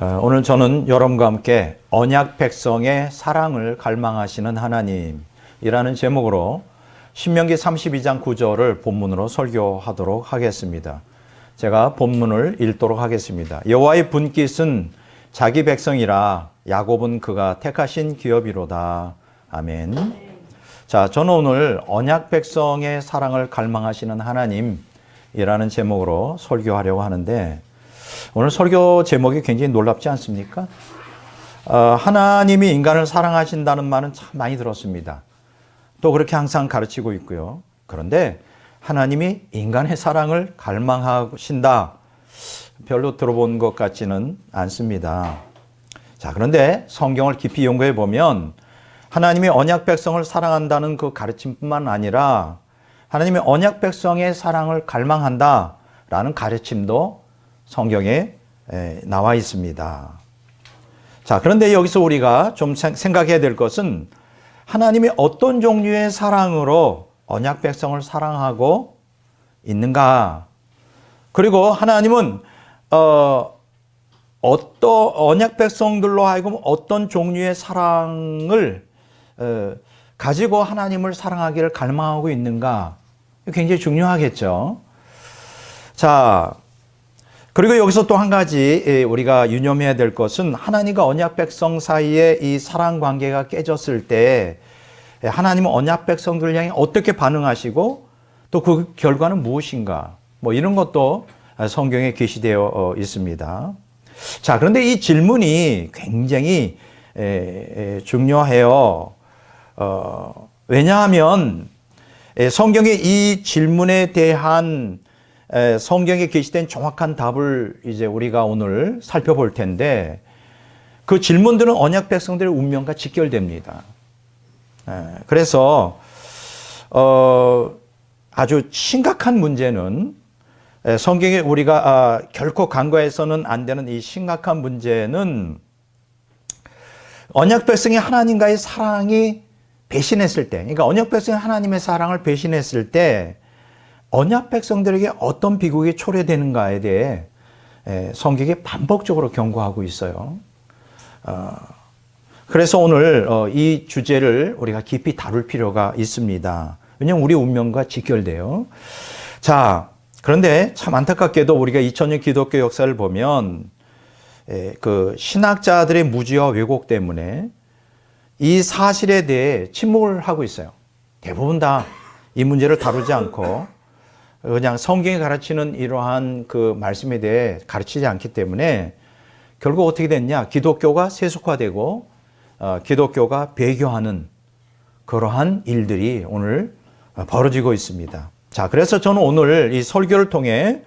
오늘 저는 여러분과 함께 언약 백성의 사랑을 갈망하시는 하나님이라는 제목으로 신명기 32장 9절을 본문으로 설교하도록 하겠습니다. 제가 본문을 읽도록 하겠습니다. 여호와의 분깃은 자기 백성이라 야곱은 그가 택하신 기업이로다. 아멘. 자, 저는 오늘 언약 백성의 사랑을 갈망하시는 하나님이라는 제목으로 설교하려고 하는데, 오늘 설교 제목이 굉장히 놀랍지 않습니까? 하나님이 인간을 사랑하신다는 말은 참 많이 들었습니다. 또 그렇게 항상 가르치고 있고요. 그런데 하나님이 인간의 사랑을 갈망하신다, 별로 들어본 것 같지는 않습니다. 자, 그런데 성경을 깊이 연구해 보면 하나님이 언약 백성을 사랑한다는 그 가르침뿐만 아니라 하나님이 언약 백성의 사랑을 갈망한다라는 가르침도 성경에 나와 있습니다. 자, 그런데 여기서 우리가 좀 생각해야 될 것은 하나님이 어떤 종류의 사랑으로 언약 백성을 사랑하고 있는가? 그리고 하나님은 언약 백성들로 하여금 어떤 종류의 사랑을 가지고 하나님을 사랑하기를 갈망하고 있는가? 굉장히 중요하겠죠. 자, 그리고 여기서 또 한 가지 우리가 유념해야 될 것은 하나님과 언약 백성 사이에 이 사랑 관계가 깨졌을 때 하나님은 언약 백성들 향해 어떻게 반응하시고 또 그 결과는 무엇인가, 뭐 이런 것도 성경에 게시되어 있습니다. 자, 그런데 이 질문이 굉장히 중요해요. 왜냐하면 성경의 이 질문에 대한 성경에 게시된 정확한 답을 이제 우리가 오늘 살펴볼 텐데, 그 질문들은 언약 백성들의 운명과 직결됩니다. 그래서 아주 심각한 문제는, 성경에 우리가 결코 간과해서는 안 되는 이 심각한 문제는 언약 백성이 하나님과의 사랑이 배신했을 때, 그러니까 언약 백성이 하나님의 사랑을 배신했을 때 언약 백성들에게 어떤 비극이 초래되는가에 대해 성경이 반복적으로 경고하고 있어요. 그래서 오늘 이 주제를 우리가 깊이 다룰 필요가 있습니다. 왜냐하면 우리 운명과 직결돼요. 자, 그런데 참 안타깝게도 우리가 2000년 기독교 역사를 보면 그 신학자들의 무지와 왜곡 때문에 이 사실에 대해 침묵을 하고 있어요. 대부분 다 이 문제를 다루지 않고 그냥 성경이 가르치는 이러한 그 말씀에 대해 가르치지 않기 때문에 결국 어떻게 됐냐? 기독교가 세속화되고 기독교가 배교하는 그러한 일들이 오늘 벌어지고 있습니다. 자, 그래서 저는 오늘 이 설교를 통해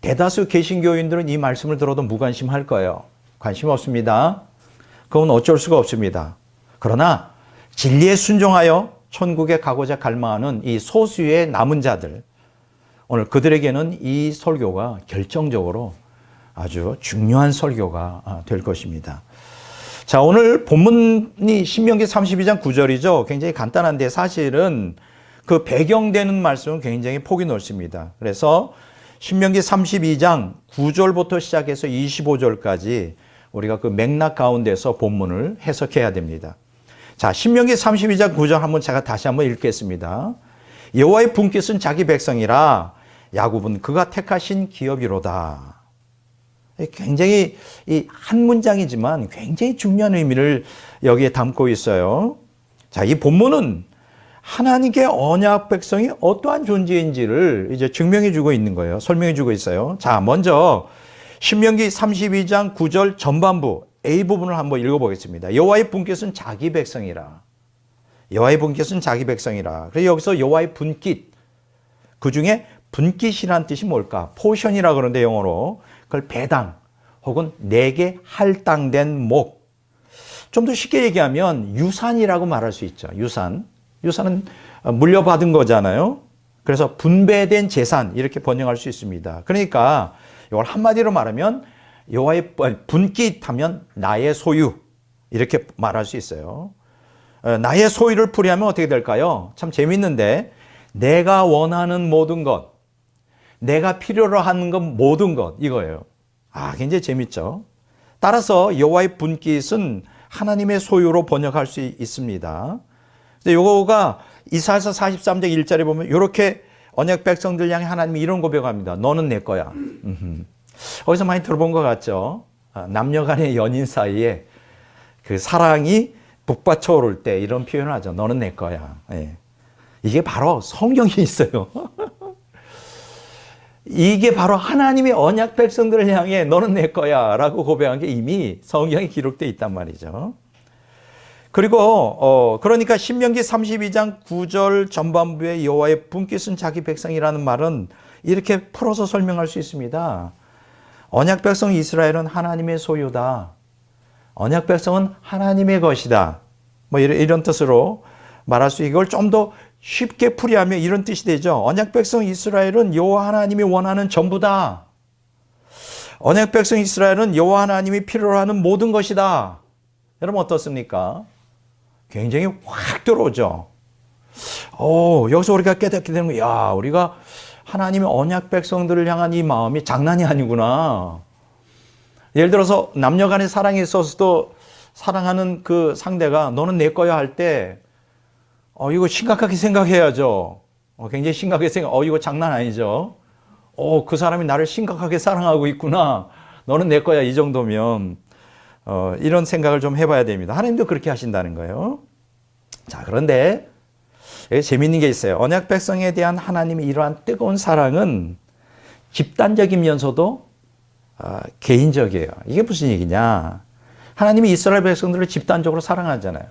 대다수 개신교인들은 이 말씀을 들어도 무관심할 거예요. 관심 없습니다. 그건 어쩔 수가 없습니다. 그러나 진리에 순종하여 천국에 가고자 갈망하는 이 소수의 남은 자들, 오늘 그들에게는 이 설교가 결정적으로 아주 중요한 설교가 될 것입니다. 자, 오늘 본문이 신명기 32장 9절이죠. 굉장히 간단한데 사실은 그 배경되는 말씀은 굉장히 폭이 넓습니다. 그래서 신명기 32장 9절부터 시작해서 25절까지 우리가 그 맥락 가운데서 본문을 해석해야 됩니다. 자, 신명기 32장 9절 한번 제가 다시 한번 읽겠습니다. 여호와의 분깃은 자기 백성이라 야곱은 그가 택하신 기업이로다. 굉장히 이 한 문장이지만 굉장히 중요한 의미를 여기에 담고 있어요. 자, 이 본문은 하나님께 언약 백성이 어떠한 존재인지를 이제 증명해 주고 있는 거예요. 설명해 주고 있어요. 자, 먼저 신명기 32장 9절 전반부 A 부분을 한번 읽어보겠습니다. 여호와의 분깃은 자기 백성이라. 여호와의 분깃은 자기 백성이라. 그래서 여기서 여호와의 분깃, 그 중에 분깃이라는 뜻이 뭘까? 포션이라 그러는데 영어로 그걸 배당 혹은 내게 할당된 목. 좀 더 쉽게 얘기하면 유산이라고 말할 수 있죠. 유산은 물려받은 거잖아요. 그래서 분배된 재산 이렇게 번역할 수 있습니다. 그러니까 이걸 한마디로 말하면 여호와의 분깃하면 나의 소유 이렇게 말할 수 있어요. 나의 소유를 풀이하면 어떻게 될까요? 참 재밌는데, 내가 원하는 모든 것, 내가 필요로 하는 것 모든 것, 이거예요. 굉장히 재밌죠. 따라서 여호와의 분깃은 하나님의 소유로 번역할 수 있습니다. 요거가 이사야서 43장 1절에 보면 이렇게 언약 백성들 향해 하나님이 이런 고백합니다. 너는 내 거야. 어디서 많이 들어본 것 같죠? 남녀 간의 연인 사이에 그 사랑이 북받쳐 오를 때 이런 표현을 하죠. 너는 내 거야. 예. 이게 바로 성경에 있어요. 이게 바로 하나님의 언약 백성들을 향해 너는 내 거야 라고 고백한 게 이미 성경에 기록되어 있단 말이죠. 그리고 그러니까 신명기 32장 9절 전반부에 여호와의 분깃은 자기 백성이라는 말은 이렇게 풀어서 설명할 수 있습니다. 언약 백성 이스라엘은 하나님의 소유다. 언약 백성은 하나님의 것이다. 뭐 이런 뜻으로 말할 수, 이걸 좀 더 쉽게 풀이하면 이런 뜻이 되죠. 언약 백성 이스라엘은 여호와 하나님이 원하는 전부다. 언약 백성 이스라엘은 여호와 하나님이 필요로 하는 모든 것이다. 여러분 어떻습니까? 굉장히 확 들어오죠. 여기서 우리가 깨닫게 되는 거야. 야, 우리가 하나님의 언약 백성들을 향한 이 마음이 장난이 아니구나. 예를 들어서 남녀 간의 사랑에 있어서도 사랑하는 그 상대가 너는 내 거야 할 때 이거 심각하게 생각해야죠. 굉장히 심각하게 이거 장난 아니죠. 그 사람이 나를 심각하게 사랑하고 있구나. 너는 내 거야 이 정도면 이런 생각을 좀 해봐야 됩니다. 하나님도 그렇게 하신다는 거예요. 자, 그런데 여기 재미있는 게 있어요. 언약 백성에 대한 하나님의 이러한 뜨거운 사랑은 집단적이면서도 개인적이에요. 이게 무슨 얘기냐? 하나님이 이스라엘 백성들을 집단적으로 사랑하잖아요.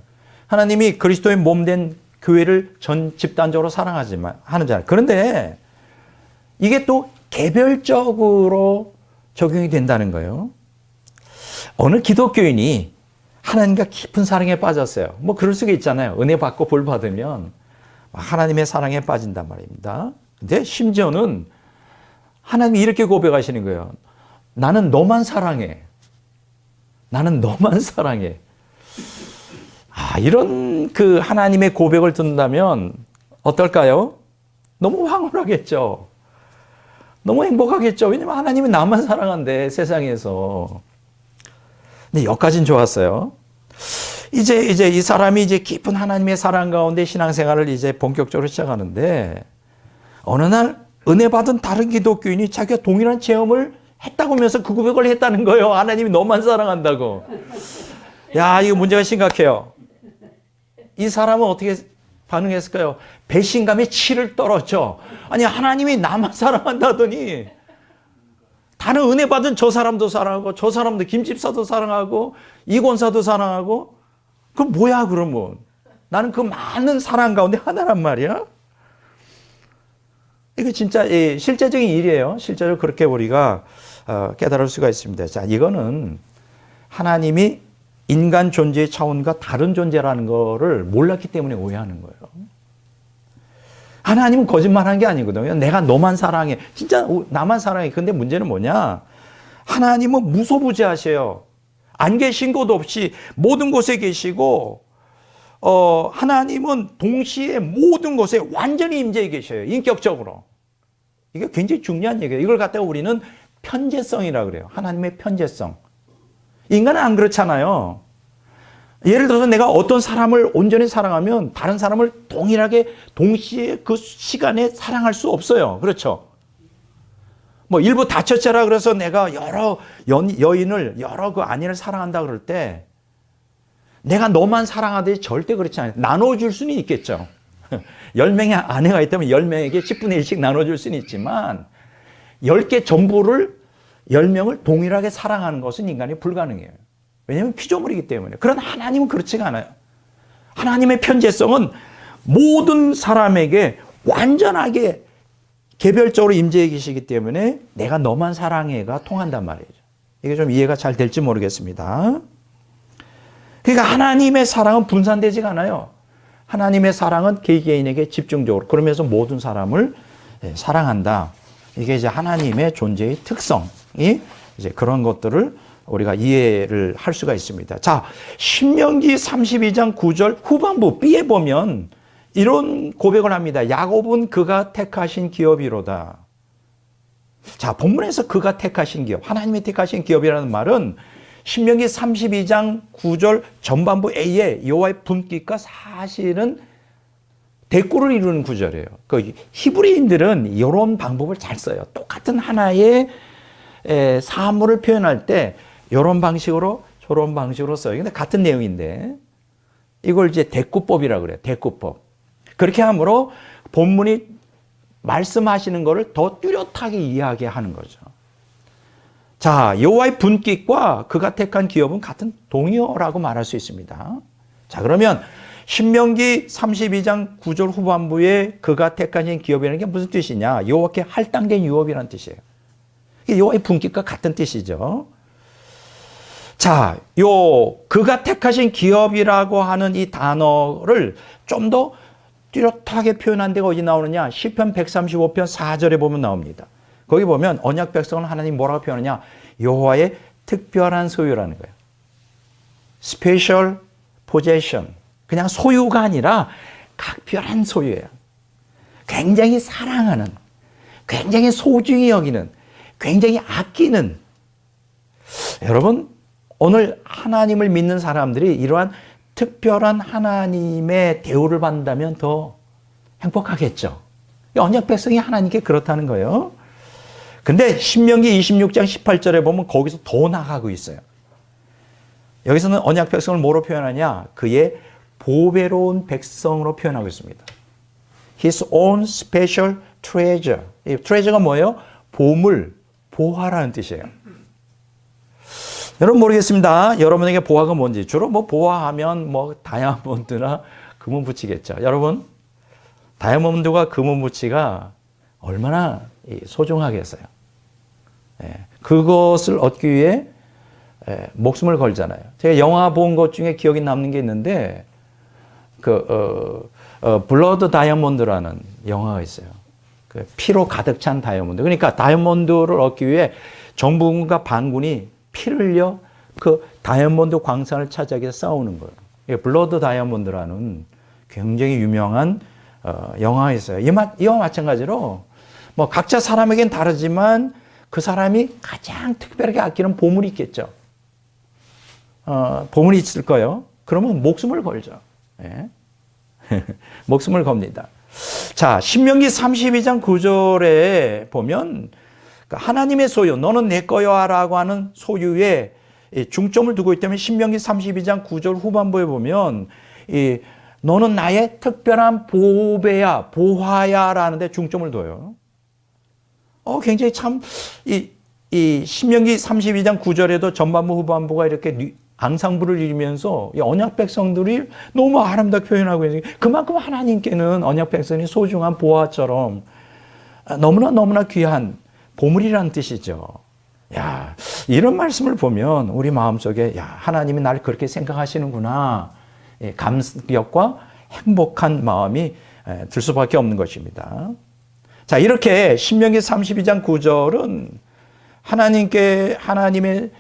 하나님이 그리스도의 몸된 교회를 전 집단적으로 하잖아요. 그런데 이게 또 개별적으로 적용이 된다는 거예요. 어느 기독교인이 하나님과 깊은 사랑에 빠졌어요. 뭐 그럴 수가 있잖아요. 은혜 받고 볼 받으면 하나님의 사랑에 빠진단 말입니다. 근데 심지어는 하나님이 이렇게 고백하시는 거예요. 나는 너만 사랑해. 나는 너만 사랑해. 이런 그 하나님의 고백을 듣는다면 어떨까요? 너무 황홀하겠죠. 너무 행복하겠죠. 왜냐면 하나님은 나만 사랑한대, 세상에서. 근데 여기까지는 좋았어요. 이제 이 사람이 이제 깊은 하나님의 사랑 가운데 신앙생활을 이제 본격적으로 시작하는데, 어느 날 은혜 받은 다른 기독교인이 자기가 동일한 체험을 했다고 하면서 그 고백을 했다는 거예요. 하나님이 너만 사랑한다고. 야, 이거 문제가 심각해요. 이 사람은 어떻게 반응했을까요? 배신감에 치를 떨었죠. 아니, 하나님이 나만 사랑한다더니 다른 은혜 받은 저 사람도 사랑하고 저 사람도 김집사도 사랑하고 이 권사도 사랑하고, 그럼 뭐야 그러면? 나는 그 많은 사랑 가운데 하나란 말이야? 이거 진짜 실제적인 일이에요. 실제로 그렇게 우리가 깨달을 수가 있습니다. 자, 이거는 하나님이 인간 존재의 차원과 다른 존재라는 거를 몰랐기 때문에 오해하는 거예요. 하나님은 거짓말한 게 아니거든요. 내가 너만 사랑해. 진짜 나만 사랑해. 근데 문제는 뭐냐? 하나님은 무소부재하셔요. 안 계신 곳 없이 모든 곳에 계시고, 하나님은 동시에 모든 곳에 완전히 임재해 계셔요. 인격적으로. 이게 굉장히 중요한 얘기예요. 이걸 갖다가 우리는 편재성이라고 그래요. 하나님의 편재성. 인간은 안 그렇잖아요. 예를 들어서 내가 어떤 사람을 온전히 사랑하면 다른 사람을 동일하게 동시에 그 시간에 사랑할 수 없어요. 그렇죠? 뭐 일부 다처제라 그래서 내가 여러 여인을 여러 그 아내를 사랑한다 그럴 때 내가 너만 사랑하듯이 절대 그렇지 않아요. 나눠줄 수는 있겠죠. 10명의 아내가 있다면 10명에게 10분의 1씩 나눠줄 수는 있지만 10개 전부를 10명을 동일하게 사랑하는 것은 인간이 불가능해요. 왜냐하면 피조물이기 때문에. 그러나 하나님은 그렇지가 않아요. 하나님의 편재성은 모든 사람에게 완전하게 개별적으로 임재해 계시기 때문에 내가 너만 사랑해가 통한단 말이죠. 이게 좀 이해가 잘 될지 모르겠습니다. 그러니까 하나님의 사랑은 분산되지가 않아요. 하나님의 사랑은 개개인에게 집중적으로, 그러면서 모든 사람을 사랑한다. 이게 이제 하나님의 존재의 특성이 이제 그런 것들을 우리가 이해를 할 수가 있습니다. 자, 신명기 32장 9절 후반부 B에 보면 이런 고백을 합니다. 야곱은 그가 택하신 기업이로다. 자, 본문에서 그가 택하신 기업, 하나님이 택하신 기업이라는 말은 신명기 32장 9절 전반부 A의 여호와의 분깃과 사실은 대꾸를 이루는 구절이에요. 그 히브리인들은 이런 방법을 잘 써요. 똑같은 하나의 사물을 표현할 때 이런 방식으로 저런 방식으로 써요. 근데 같은 내용인데 이걸 이제 대꾸법이라고 그래요. 대꾸법. 그렇게 함으로 본문이 말씀하시는 것을 더 뚜렷하게 이해하게 하는 거죠. 자, 여호와의 분깃과 그가 택한 기업은 같은 동의어라고 말할 수 있습니다. 자, 그러면 신명기 32장 9절 후반부에 그가 택한 기업이라는 게 무슨 뜻이냐? 여호와께 할당된 유업이라는 뜻이에요. 여호와의 분깃과 같은 뜻이죠. 자, 그가 택하신 기업이라고 하는 이 단어를 좀 더 뚜렷하게 표현한 데가 어디 나오느냐? 시편 135편 4절에 보면 나옵니다. 거기 보면 언약 백성을 하나님 뭐라고 표현하냐? 여호와의 특별한 소유라는 거예요. Special possession. 그냥 소유가 아니라 각별한 소유예요. 굉장히 사랑하는, 굉장히 소중히 여기는, 굉장히 아끼는. 여러분, 오늘 하나님을 믿는 사람들이 이러한 특별한 하나님의 대우를 받는다면 더 행복하겠죠. 언약 백성이 하나님께 그렇다는 거예요. 근데 신명기 26장 18절에 보면 거기서 더 나가고 있어요. 여기서는 언약 백성을 뭐로 표현하냐? 그의 보배로운 백성으로 표현하고 있습니다. His own special treasure. 이 treasure가 뭐예요? 보물, 보화라는 뜻이에요. 여러분 모르겠습니다. 여러분에게 보화가 뭔지. 주로 뭐 보화하면 뭐 다이아몬드나 금은 부치겠죠. 여러분, 다이아몬드와 금은 부치가 얼마나 소중하겠어요. 그것을 얻기 위해 목숨을 걸잖아요. 제가 영화 본 것 중에 기억이 남는 게 있는데 블러드 다이아몬드라는 영화가 있어요. 그 피로 가득 찬 다이아몬드. 그러니까 다이아몬드를 얻기 위해 정부군과 반군이 피를 흘려 그 다이아몬드 광산을 차지하기 위해 싸우는 거예요. 블러드 다이아몬드라는 굉장히 유명한 영화가 있어요. 이와 마찬가지로 뭐 각자 사람에겐 다르지만 그 사람이 가장 특별하게 아끼는 보물이 있겠죠. 보물이 있을 거예요. 그러면 목숨을 걸죠. 예. 목숨을 겁니다. 자, 신명기 32장 9절에 보면 하나님의 소유, 너는 내 거야라고 하는 소유에 중점을 두고 있다면 신명기 32장 9절 후반부에 보면 너는 나의 특별한 보배야, 보화야 라는 데 중점을 둬요. 굉장히 참 이 신명기 32장 9절에도 전반부 후반부가 이렇게 앙상블을 이루면서 이 언약 백성들이 너무 아름답게 표현하고 있는 게 그만큼 하나님께는 언약 백성이 소중한 보화처럼 너무나 귀한 보물이라는 뜻이죠. 야, 이런 말씀을 보면 우리 마음속에 하나님이 나를 그렇게 생각하시는구나. 감격과 행복한 마음이 들 수밖에 없는 것입니다. 자, 이렇게 신명기 32장 9절은 하나님의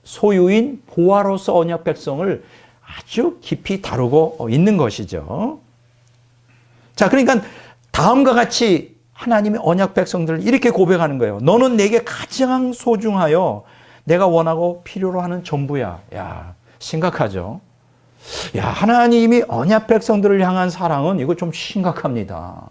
소유인 보화로서 언약 백성을 아주 깊이 다루고 있는 것이죠. 자, 그러니까 다음과 같이 하나님의 언약 백성들을 이렇게 고백하는 거예요. 너는 내게 가장 소중하여 내가 원하고 필요로 하는 전부야. 야, 심각하죠. 야, 하나님이 언약 백성들을 향한 사랑은 이거 좀 심각합니다.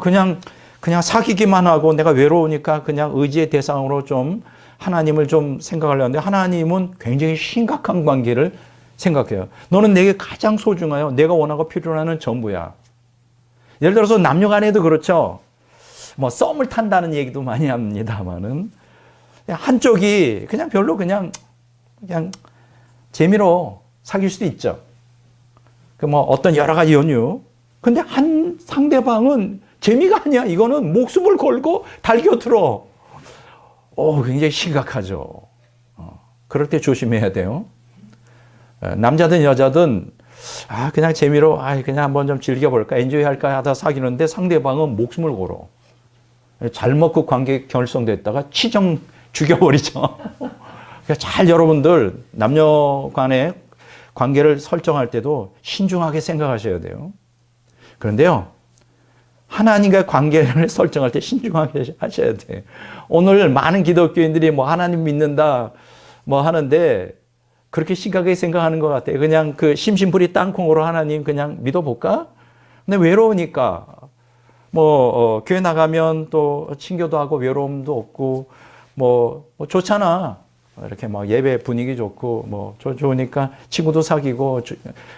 그냥 사귀기만 하고 내가 외로우니까 그냥 의지의 대상으로 좀 하나님을 좀 생각하려는데 하나님은 굉장히 심각한 관계를 생각해요. 너는 내게 가장 소중하여 내가 원하고 필요로 하는 전부야. 예를 들어서 남녀 간에도 그렇죠. 뭐 썸을 탄다는 얘기도 많이 합니다만은 한쪽이 그냥 별로 그냥 재미로 사귈 수도 있죠. 그 뭐 어떤 여러 가지 연유. 근데 한 상대방은 재미가 아니야. 이거는 목숨을 걸고 달겨들어. 굉장히 심각하죠. 그럴 때 조심해야 돼요. 남자든 여자든 그냥 재미로 그냥 한번 좀 즐겨볼까 엔조이 할까 하다 사귀는데 상대방은 목숨을 걸어. 잘 먹고 관계 결성됐다가 치정 죽여버리죠. 잘 여러분들 남녀 간의 관계를 설정할 때도 신중하게 생각하셔야 돼요. 그런데요, 하나님과의 관계를 설정할 때 신중하게 하셔야 돼요. 오늘 많은 기독교인들이 뭐 하나님 믿는다, 뭐 하는데 그렇게 심각하게 생각하는 것 같아요. 그냥 그 심심풀이 땅콩으로 하나님 그냥 믿어볼까? 근데 외로우니까 교회 나가면 또 친교도 하고 외로움도 없고 뭐 좋잖아. 이렇게 막 예배 분위기 좋고 좋으니까 친구도 사귀고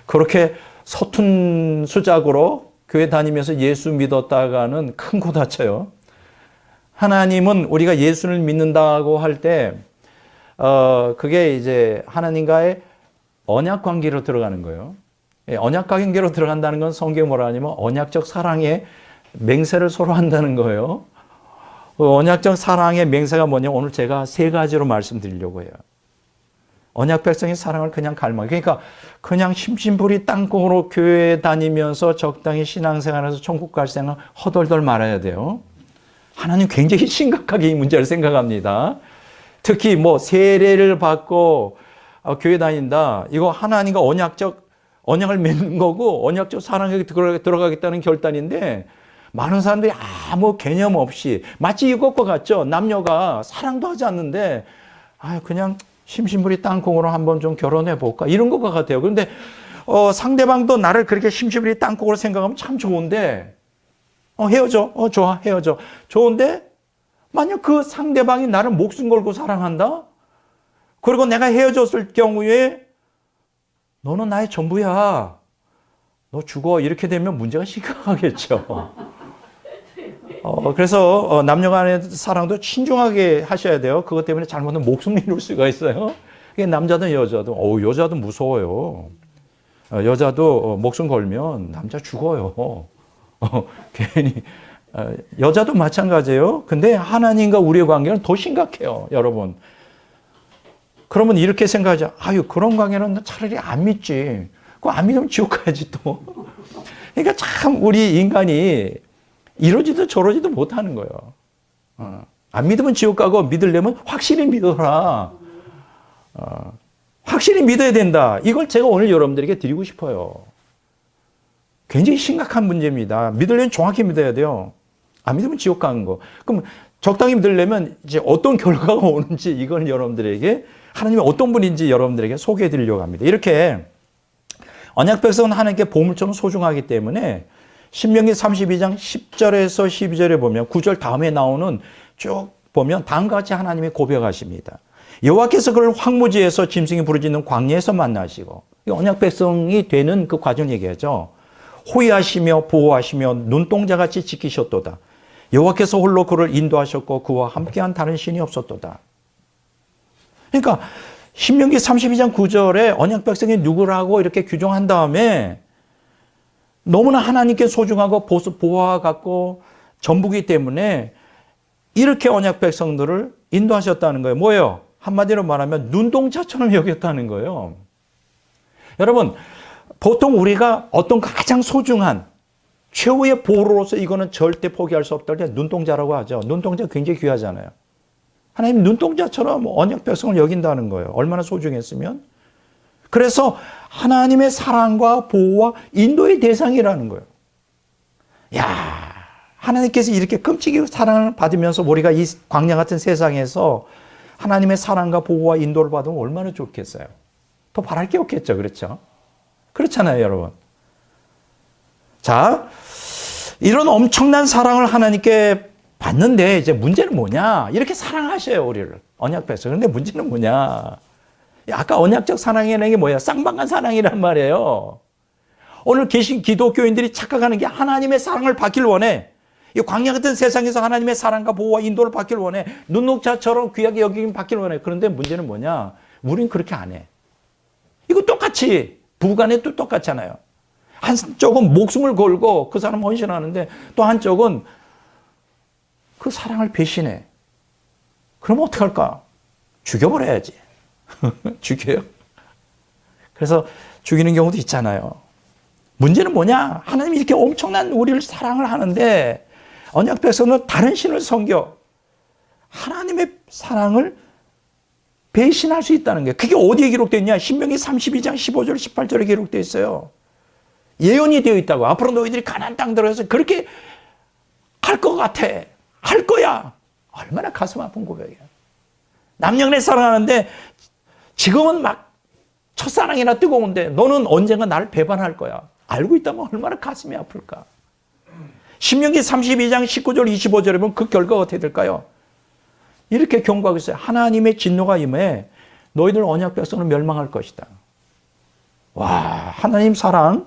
그렇게 서툰 수작으로 교회 다니면서 예수 믿었다가는 큰 코 다쳐요. 하나님은 우리가 예수를 믿는다고 할 때 그게 이제 하나님과의 언약 관계로 들어가는 거예요. 언약 관계로 들어간다는 건 성경에 뭐라 하냐면 언약적 사랑의 맹세를 서로 한다는 거예요. 언약적 사랑의 맹세가 뭐냐? 오늘 제가 세 가지로 말씀드리려고 해요. 언약 백성의 사랑을 그냥 갈망. 그러니까 그냥 심심풀이 땅콩으로 교회에 다니면서 적당히 신앙생활에서 천국 갈 생각 허덜덜 말아야 돼요. 하나님 굉장히 심각하게 이 문제를 생각합니다. 특히 세례를 받고 교회 다닌다. 이거 하나님과 언약을 맺는 거고 언약적 사랑에 들어가겠다는 결단인데 많은 사람들이 아무 개념 없이 마치 이것과 같죠. 남녀가 사랑도 하지 않는데 그냥 심심풀이 땅콩으로 한번 좀 결혼해 볼까 이런 것과 같아요. 그런데 상대방도 나를 그렇게 심심풀이 땅콩으로 생각하면 참 좋은데 헤어져. 좋아. 헤어져. 좋은데 만약 그 상대방이 나를 목숨 걸고 사랑한다? 그리고 내가 헤어졌을 경우에 너는 나의 전부야. 너 죽어. 이렇게 되면 문제가 심각하겠죠. 그래서 남녀 간의 사랑도 신중하게 하셔야 돼요. 그것 때문에 잘못하면 목숨을 잃을 수가 있어요. 남자든 여자든, 여자도 무서워요. 여자도 목숨 걸면 남자 죽어요. 괜히. 여자도 마찬가지예요. 근데 하나님과 우리의 관계는 더 심각해요, 여러분. 그러면 이렇게 생각하죠. 그런 관계는 차라리 안 믿지. 그거 안 믿으면 지옥 가야지 또. 그러니까 참 우리 인간이 이러지도 저러지도 못하는 거예요. 안 믿으면 지옥 가고 믿으려면 확실히 믿어라. 확실히 믿어야 된다. 이걸 제가 오늘 여러분들에게 드리고 싶어요. 굉장히 심각한 문제입니다. 믿으려면 정확히 믿어야 돼요. 안 믿으면 지옥 가는 거. 그럼 적당히 믿으려면 이제 어떤 결과가 오는지 이걸 여러분들에게 하나님이 어떤 분인지 여러분들에게 소개해 드리려고 합니다. 이렇게 언약 백성은 하나님께 보물처럼 소중하기 때문에 신명기 32장 10절에서 12절에 보면 9절 다음에 나오는 쭉 보면 다음과 같이 하나님이 고백하십니다. 여호와께서 그를 황무지에서 짐승이 부르짖는 광야에서 만나시고 언약 백성이 되는 그 과정을 얘기하죠. 호위하시며 보호하시며 눈동자같이 지키셨도다. 여호와께서 홀로 그를 인도하셨고 그와 함께한 다른 신이 없었도다. 그러니까 신명기 32장 9절에 언약 백성이 누구라고 이렇게 규정한 다음에 너무나 하나님께 소중하고 보호하고 전부기 때문에 이렇게 언약 백성들을 인도하셨다는 거예요. 뭐예요? 한마디로 말하면 눈동자처럼 여겼다는 거예요. 여러분, 보통 우리가 어떤 가장 소중한 최후의 보루로서 이거는 절대 포기할 수 없다. 눈동자라고 하죠. 눈동자 굉장히 귀하잖아요. 하나님 눈동자처럼 언약 백성을 여긴다는 거예요. 얼마나 소중했으면. 그래서 하나님의 사랑과 보호와 인도의 대상이라는 거예요. 야, 하나님께서 이렇게 끔찍이 사랑을 받으면서 우리가 이 광야 같은 세상에서 하나님의 사랑과 보호와 인도를 받으면 얼마나 좋겠어요. 더 바랄 게 없겠죠. 그렇죠? 그렇잖아요, 여러분. 자, 이런 엄청난 사랑을 하나님께 받는데 이제 문제는 뭐냐? 이렇게 사랑하셔요, 우리를. 언약 백성. 그런데 문제는 뭐냐? 아까 언약적 사랑이라는 게 뭐야? 쌍방간 사랑이란 말이에요. 오늘 계신 기독교인들이 착각하는 게 하나님의 사랑을 받길 원해. 이 광야 같은 세상에서 하나님의 사랑과 보호와 인도를 받길 원해. 눈동자처럼 귀하게 여기긴 받길 원해. 그런데 문제는 뭐냐? 우린 그렇게 안 해. 이거 똑같이 부부간에도 똑같잖아요. 한쪽은 목숨을 걸고 그 사람 헌신하는데 또 한쪽은 그 사랑을 배신해. 그러면 어떡할까? 죽여버려야지. 죽여요? 그래서 죽이는 경우도 있잖아요. 문제는 뭐냐? 하나님이 이렇게 엄청난 우리를 사랑을 하는데 언약 백성은 다른 신을 섬겨 하나님의 사랑을 배신할 수 있다는 거예요. 그게 어디에 기록되어 있냐? 신명기 32장 15절 18절에 기록되어 있어요. 예언이 되어 있다고. 앞으로 너희들이 가나안 땅 들어가서 그렇게 할 것 같아. 할 거야. 얼마나 가슴 아픈 고백이야. 남녀간에 사랑하는데 지금은 막 첫사랑이나 뜨거운데 너는 언젠가 나를 배반할 거야. 알고 있다면 얼마나 가슴이 아플까. 신명기 32장 19절 25절에 보면 그 결과가 어떻게 될까요? 이렇게 경고하고 있어요. 하나님의 진노가 임해 너희들 언약 백성은 멸망할 것이다. 와, 하나님 사랑.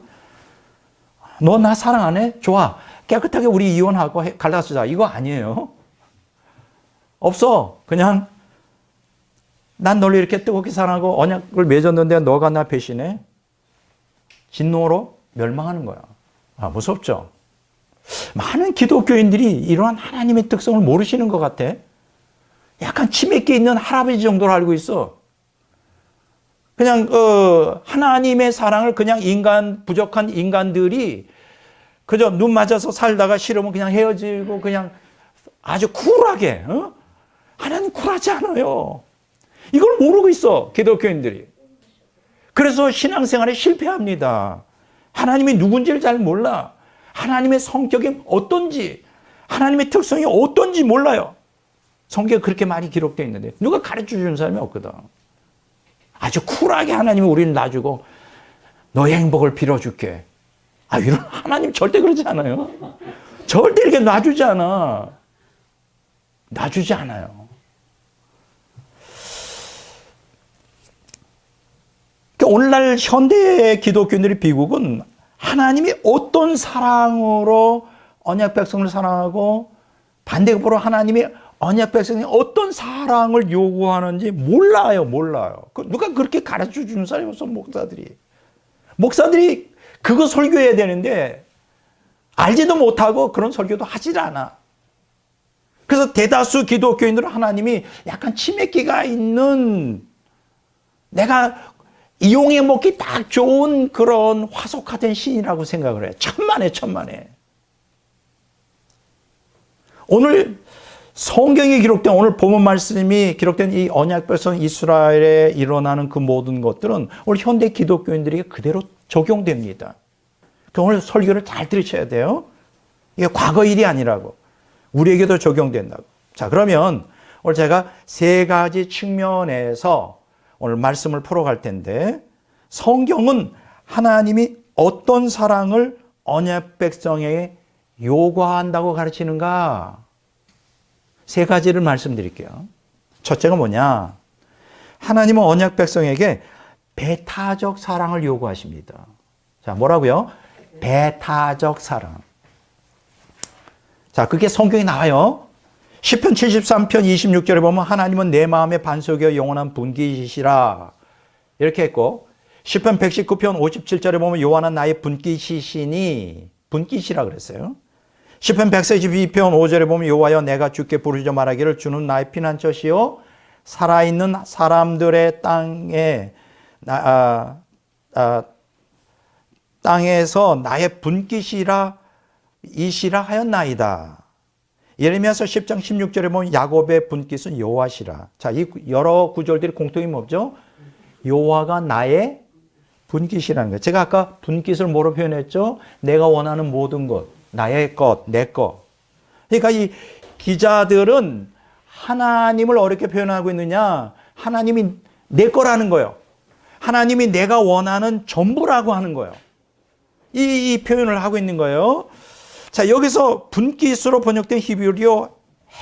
너 나 사랑 안 해? 좋아. 깨끗하게 우리 이혼하고 갈라서자. 이거 아니에요. 없어. 그냥 난 너를 이렇게 뜨겁게 사랑하고 언약을 맺었는데 너가 나 배신해? 진노로 멸망하는 거야. 아, 무섭죠? 많은 기독교인들이 이러한 하나님의 특성을 모르시는 것 같아. 약간 치맥기 있는 할아버지 정도로 알고 있어. 그냥 하나님의 사랑을 그냥 부족한 인간들이 그저 눈 맞아서 살다가 싫으면 그냥 헤어지고 그냥 아주 쿨하게. 하나님 쿨하지 않아요. 이걸 모르고 있어, 기독교인들이. 그래서 신앙생활에 실패합니다. 하나님이 누군지를 잘 몰라. 하나님의 성격이 어떤지, 하나님의 특성이 어떤지 몰라요. 성경에 그렇게 많이 기록되어 있는데 누가 가르쳐 주는 사람이 없거든. 아주 쿨하게 하나님이 우리를 놔주고 너의 행복을 빌어줄게. 아, 이런 하나님 절대 그러지 않아요. 절대 이렇게 놔주지 않아. 놔주지 않아요. 그러니까 오늘날 현대 기독교인들의 비극은 하나님이 어떤 사랑으로 언약 백성을 사랑하고 반대급으로 하나님이 언약 백성이 어떤 사랑을 요구하는지 몰라요. 누가 그렇게 가르쳐 주는 사람이 없어, 목사들이. 목사들이 그거 설교해야 되는데 알지도 못하고 그런 설교도 하질 않아. 그래서 대다수 기독교인들은 하나님이 약간 치맥기가 있는 내가 이용해 먹기 딱 좋은 그런 화석화된 신이라고 생각을 해요. 천만에. 오늘 성경에 기록된 오늘 본문 말씀이 기록된 이 언약 백성 이스라엘에 일어나는 그 모든 것들은 오늘 현대 기독교인들에게 그대로 적용됩니다. 오늘 설교를 잘 들으셔야 돼요. 이게 과거 일이 아니라고. 우리에게도 적용된다고. 자, 그러면 오늘 제가 세 가지 측면에서 오늘 말씀을 풀어갈 텐데 성경은 하나님이 어떤 사랑을 언약 백성에게 요구한다고 가르치는가? 세 가지를 말씀드릴게요. 첫째가 뭐냐? 하나님은 언약 백성에게 배타적 사랑을 요구하십니다. 자, 뭐라고요? 배타적 사랑. 자, 그게 성경에 나와요. 시편 73편 26절에 보면 하나님은 내 마음의 반석이여 영원한 분깃이시라 이렇게 했고, 시편 119편 57절에 보면 여호와는 나의 분깃이시니 분깃이라 그랬어요. 시편 142편 5절에 보면 여호와여 내가 주께 부르짖어 말하기를 주는 나의 피난처시요 살아있는 사람들의 땅에서 나의 분깃이라 이시라 하였나이다. 예레미야서 10장 16절에 보면 야곱의 분깃은 여호와시라. 자, 이 여러 구절들이 공통이 뭐죠? 여호와가 나의 분깃이라는 거예요. 제가 아까 분깃을 뭐로 표현했죠? 내가 원하는 모든 것, 나의 것, 내 것. 그러니까 이 기자들은 하나님을 어떻게 표현하고 있느냐? 하나님이 내 거라는 거예요. 하나님이 내가 원하는 전부라고 하는 거예요. 이 표현을 하고 있는 거예요. 자, 여기서 분깃으로 번역된 히브리어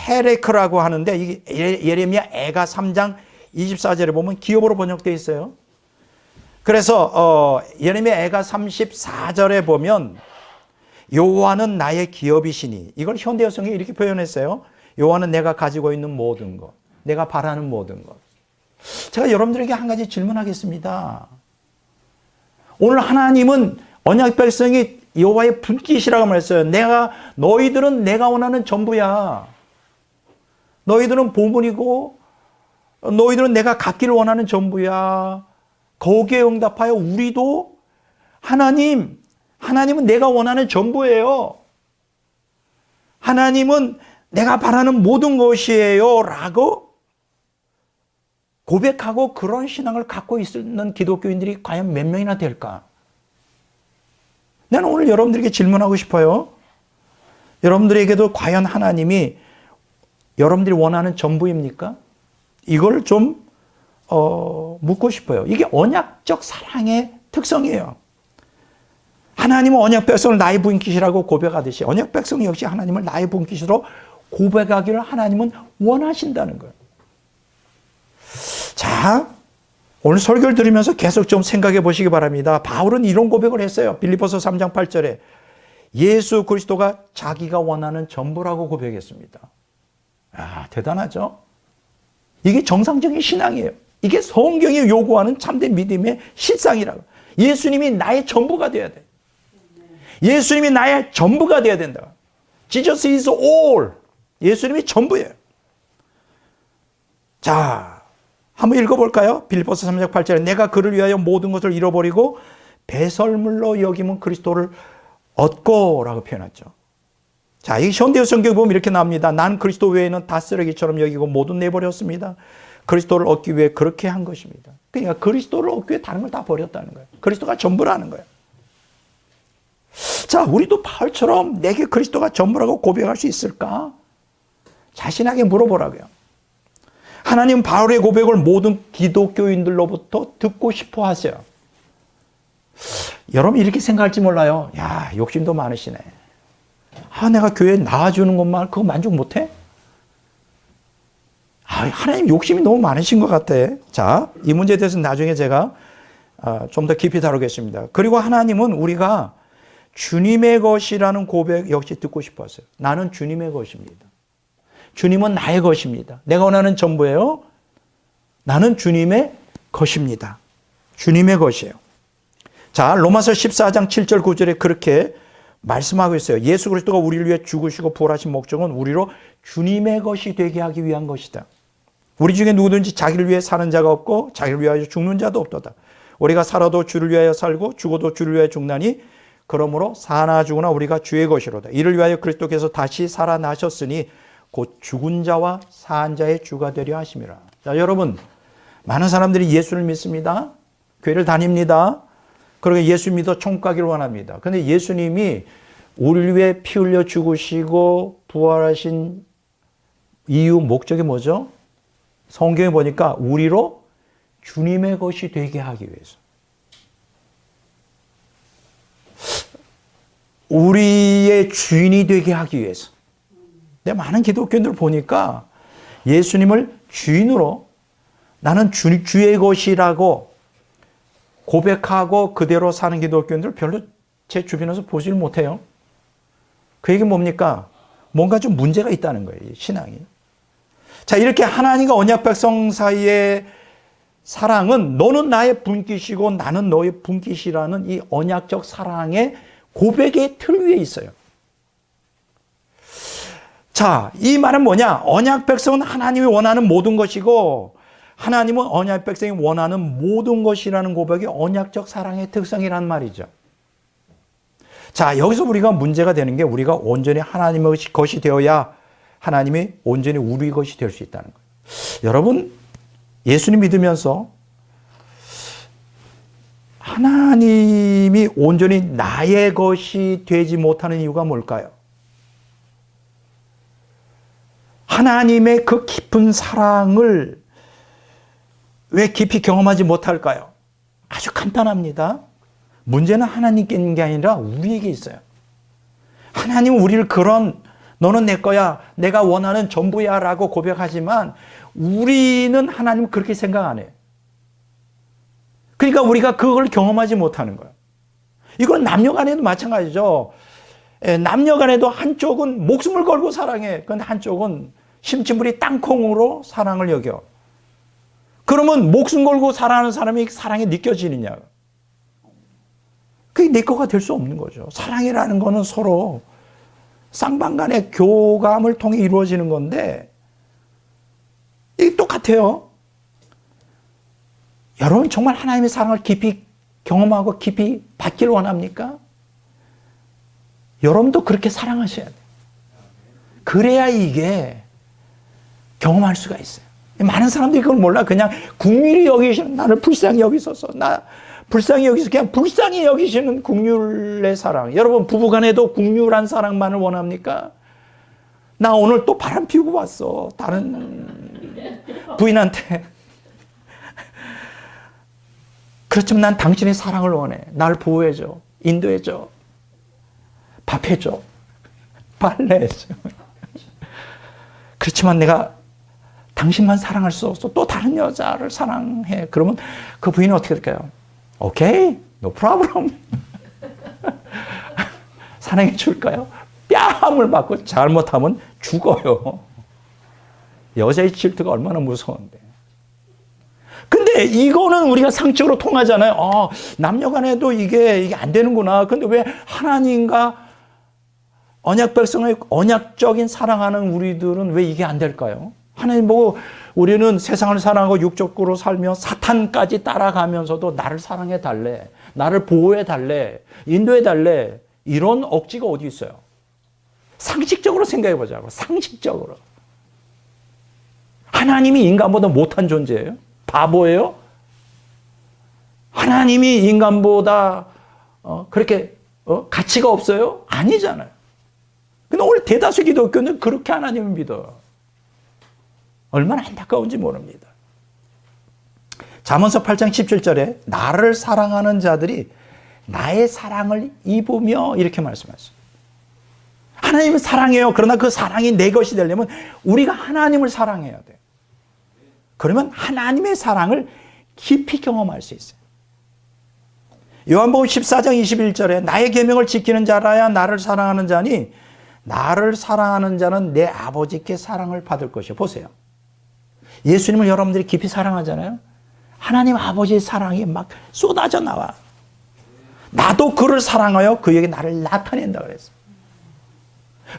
헤레크라고 하는데 이게 예레미야 애가 3장 24절에 보면 기업으로 번역되어 있어요. 그래서 예레미야 애가 34절에 보면 여호와는 나의 기업이시니, 이걸 현대어성이 이렇게 표현했어요. 여호와는 내가 가지고 있는 모든 것, 내가 바라는 모든 것. 제가 여러분들에게 한 가지 질문하겠습니다. 오늘 하나님은 언약 백성이 여호와의 분깃이라고 말했어요. 너희들은 내가 원하는 전부야. 너희들은 보물이고 너희들은 내가 갖기를 원하는 전부야. 거기에 응답하여 우리도 하나님은 내가 원하는 전부예요. 하나님은 내가 바라는 모든 것이에요 라고 고백하고 그런 신앙을 갖고 있는 기독교인들이 과연 몇 명이나 될까? 나는 오늘 여러분들에게 질문하고 싶어요. 여러분들에게도 과연 하나님이 여러분들이 원하는 전부입니까? 이걸 좀 묻고 싶어요. 이게 언약적 사랑의 특성이에요. 하나님은 언약 백성을 나의 분깃이라고 고백하듯이 언약 백성 역시 하나님을 나의 분깃으로 고백하기를 하나님은 원하신다는 거예요. 자, 오늘 설교를 들으면서 계속 좀 생각해 보시기 바랍니다. 바울은 이런 고백을 했어요. 빌립보서 3장 8절에 예수 그리스도가 자기가 원하는 전부라고 고백했습니다. 아, 대단하죠? 이게 정상적인 신앙이에요. 이게 성경이 요구하는 참된 믿음의 실상이라고. 예수님이 나의 전부가 되어야 돼. 예수님이 나의 전부가 되어야 된다. Jesus is all. 예수님이 전부예요. 자, 한번 읽어볼까요? 빌립보서 3장 8절에 내가 그를 위하여 모든 것을 잃어버리고 배설물로 여기면 그리스도를 얻고 라고 표현했죠. 자, 이 현대어 성경 보면 이렇게 나옵니다. 난 그리스도 외에는 다 쓰레기처럼 여기고 모두 내버렸습니다. 그리스도를 얻기 위해 그렇게 한 것입니다. 그러니까 그리스도를 얻기 위해 다른 걸 다 버렸다는 거예요. 그리스도가 전부라는 거예요. 자, 우리도 바울처럼 내게 그리스도가 전부라고 고백할 수 있을까? 자신에게 물어보라고요. 하나님 바울의 고백을 모든 기독교인들로부터 듣고 싶어 하세요. 여러분 이렇게 생각할지 몰라요. 야, 욕심도 많으시네. 아, 내가 교회에 나와주는 것만 그거 만족 못해? 아, 하나님 욕심이 너무 많으신 것 같아. 자, 이 문제에 대해서는 나중에 제가 좀 더 깊이 다루겠습니다. 그리고 하나님은 우리가 주님의 것이라는 고백 역시 듣고 싶어 하세요. 나는 주님의 것입니다. 주님은 나의 것입니다. 내가 원하는 전부예요. 나는 주님의 것입니다. 주님의 것이에요. 자, 로마서 14장 7절 9절에 그렇게 말씀하고 있어요. 예수 그리스도가 우리를 위해 죽으시고 부활하신 목적은 우리로 주님의 것이 되게 하기 위한 것이다. 우리 중에 누구든지 자기를 위해 사는 자가 없고 자기를 위하여 죽는 자도 없도다. 우리가 살아도 주를 위하여 살고 죽어도 주를 위하여 죽나니 그러므로 사나 죽으나 우리가 주의 것이로다. 이를 위하여 그리스도께서 다시 살아나셨으니 곧 죽은 자와 산 자의 주가 되려 하심이라. 자, 여러분, 많은 사람들이 예수를 믿습니다. 교회를 다닙니다. 그리고 예수 믿어 천국 가기를 원합니다. 그런데 예수님이 우리를 위해 피 흘려 죽으시고 부활하신 이유, 목적이 뭐죠? 성경에 보니까 우리로 주님의 것이 되게 하기 위해서. 우리의 주인이 되게 하기 위해서. 근데 많은 기독교인들 보니까 예수님을 주인으로 나는 주의 것이라고 고백하고 그대로 사는 기독교인들 별로 제 주변에서 보지를 못해요. 그 얘기는 뭡니까? 뭔가 좀 문제가 있다는 거예요, 이 신앙이. 자, 이렇게 하나님과 언약 백성 사이의 사랑은 너는 나의 분깃이고 나는 너의 분깃이라는 이 언약적 사랑의 고백의 틀 위에 있어요. 자, 이 말은 뭐냐? 언약 백성은 하나님이 원하는 모든 것이고 하나님은 언약 백성이 원하는 모든 것이라는 고백이 언약적 사랑의 특성이란 말이죠. 자, 여기서 우리가 문제가 되는 게 우리가 온전히 하나님의 것이 되어야 하나님이 온전히 우리 것이 될 수 있다는 거예요. 여러분, 예수님 믿으면서 하나님이 온전히 나의 것이 되지 못하는 이유가 뭘까요? 하나님의 그 깊은 사랑을 왜 깊이 경험하지 못할까요? 아주 간단합니다. 문제는 하나님께 있는 게 아니라 우리에게 있어요. 하나님은 우리를 그런 너는 내 거야, 내가 원하는 전부야 라고 고백하지만 우리는 하나님 그렇게 생각 안 해요. 그러니까 우리가 그걸 경험하지 못하는 거예요. 이건 남녀 간에도 마찬가지죠. 남녀 간에도 한쪽은 목숨을 걸고 사랑해. 그런데 한쪽은 심지물이 땅콩으로 사랑을 여겨. 그러면 목숨 걸고 사랑하는 사람이 사랑이 느껴지느냐? 그게 내 거가 될 수 없는 거죠. 사랑이라는 거는 서로 쌍방간의 교감을 통해 이루어지는 건데 이게 똑같아요. 여러분 정말 하나님의 사랑을 깊이 경험하고 깊이 받기를 원합니까? 여러분도 그렇게 사랑하셔야 돼요. 그래야 이게 경험할 수가 있어요. 많은 사람들이 그걸 몰라. 그냥 긍휼히 여기시는 나를 불쌍히 여기소서. 나 불쌍히 여기서 그냥 불쌍히 여기시는 긍휼의 사랑. 여러분 부부간에도 긍휼한 사랑만을 원합니까? 나 오늘 또 바람 피우고 왔어. 다른 부인한테 그렇지만 난 당신의 사랑을 원해. 날 보호해줘. 인도해줘. 밥해줘. 빨래해줘. 그렇지만 내가 당신만 사랑할 수 없어. 또 다른 여자를 사랑해. 그러면 그 부인은 어떻게 될까요? 오케이, no problem. 사랑해 줄까요? 뺨을 맞고 잘못하면 죽어요. 여자의 질투가 얼마나 무서운데. 근데 이거는 우리가 상식으로 통하잖아요. 남녀 간에도 이게 안 되는구나. 근데 왜 하나님과 언약 백성의 언약적인 사랑하는 우리들은 왜 이게 안 될까요? 하나님 보고 우리는 세상을 사랑하고 육적으로 살며 사탄까지 따라가면서도 나를 사랑해 달래. 나를 보호해 달래. 인도해 달래. 이런 억지가 어디 있어요? 상식적으로 생각해 보자고. 상식적으로. 하나님이 인간보다 못한 존재예요? 바보예요? 하나님이 인간보다 그렇게 가치가 없어요? 아니잖아요. 근데 오늘 대다수 기독교는 그렇게 하나님을 믿어요. 얼마나 안타까운지 모릅니다. 잠언서 8장 17절에 나를 사랑하는 자들이 나의 사랑을 입으며 이렇게 말씀하셨어요. 하나님을 사랑해요. 그러나 그 사랑이 내 것이 되려면 우리가 하나님을 사랑해야 돼요. 그러면 하나님의 사랑을 깊이 경험할 수 있어요. 요한복음 14장 21절에 나의 계명을 지키는 자라야 나를 사랑하는 자니 나를 사랑하는 자는 내 아버지께 사랑을 받을 것이요. 보세요. 예수님을 여러분들이 깊이 사랑하잖아요. 하나님 아버지의 사랑이 막 쏟아져 나와. 나도 그를 사랑하여 그에게 나를 나타낸다 그랬어요.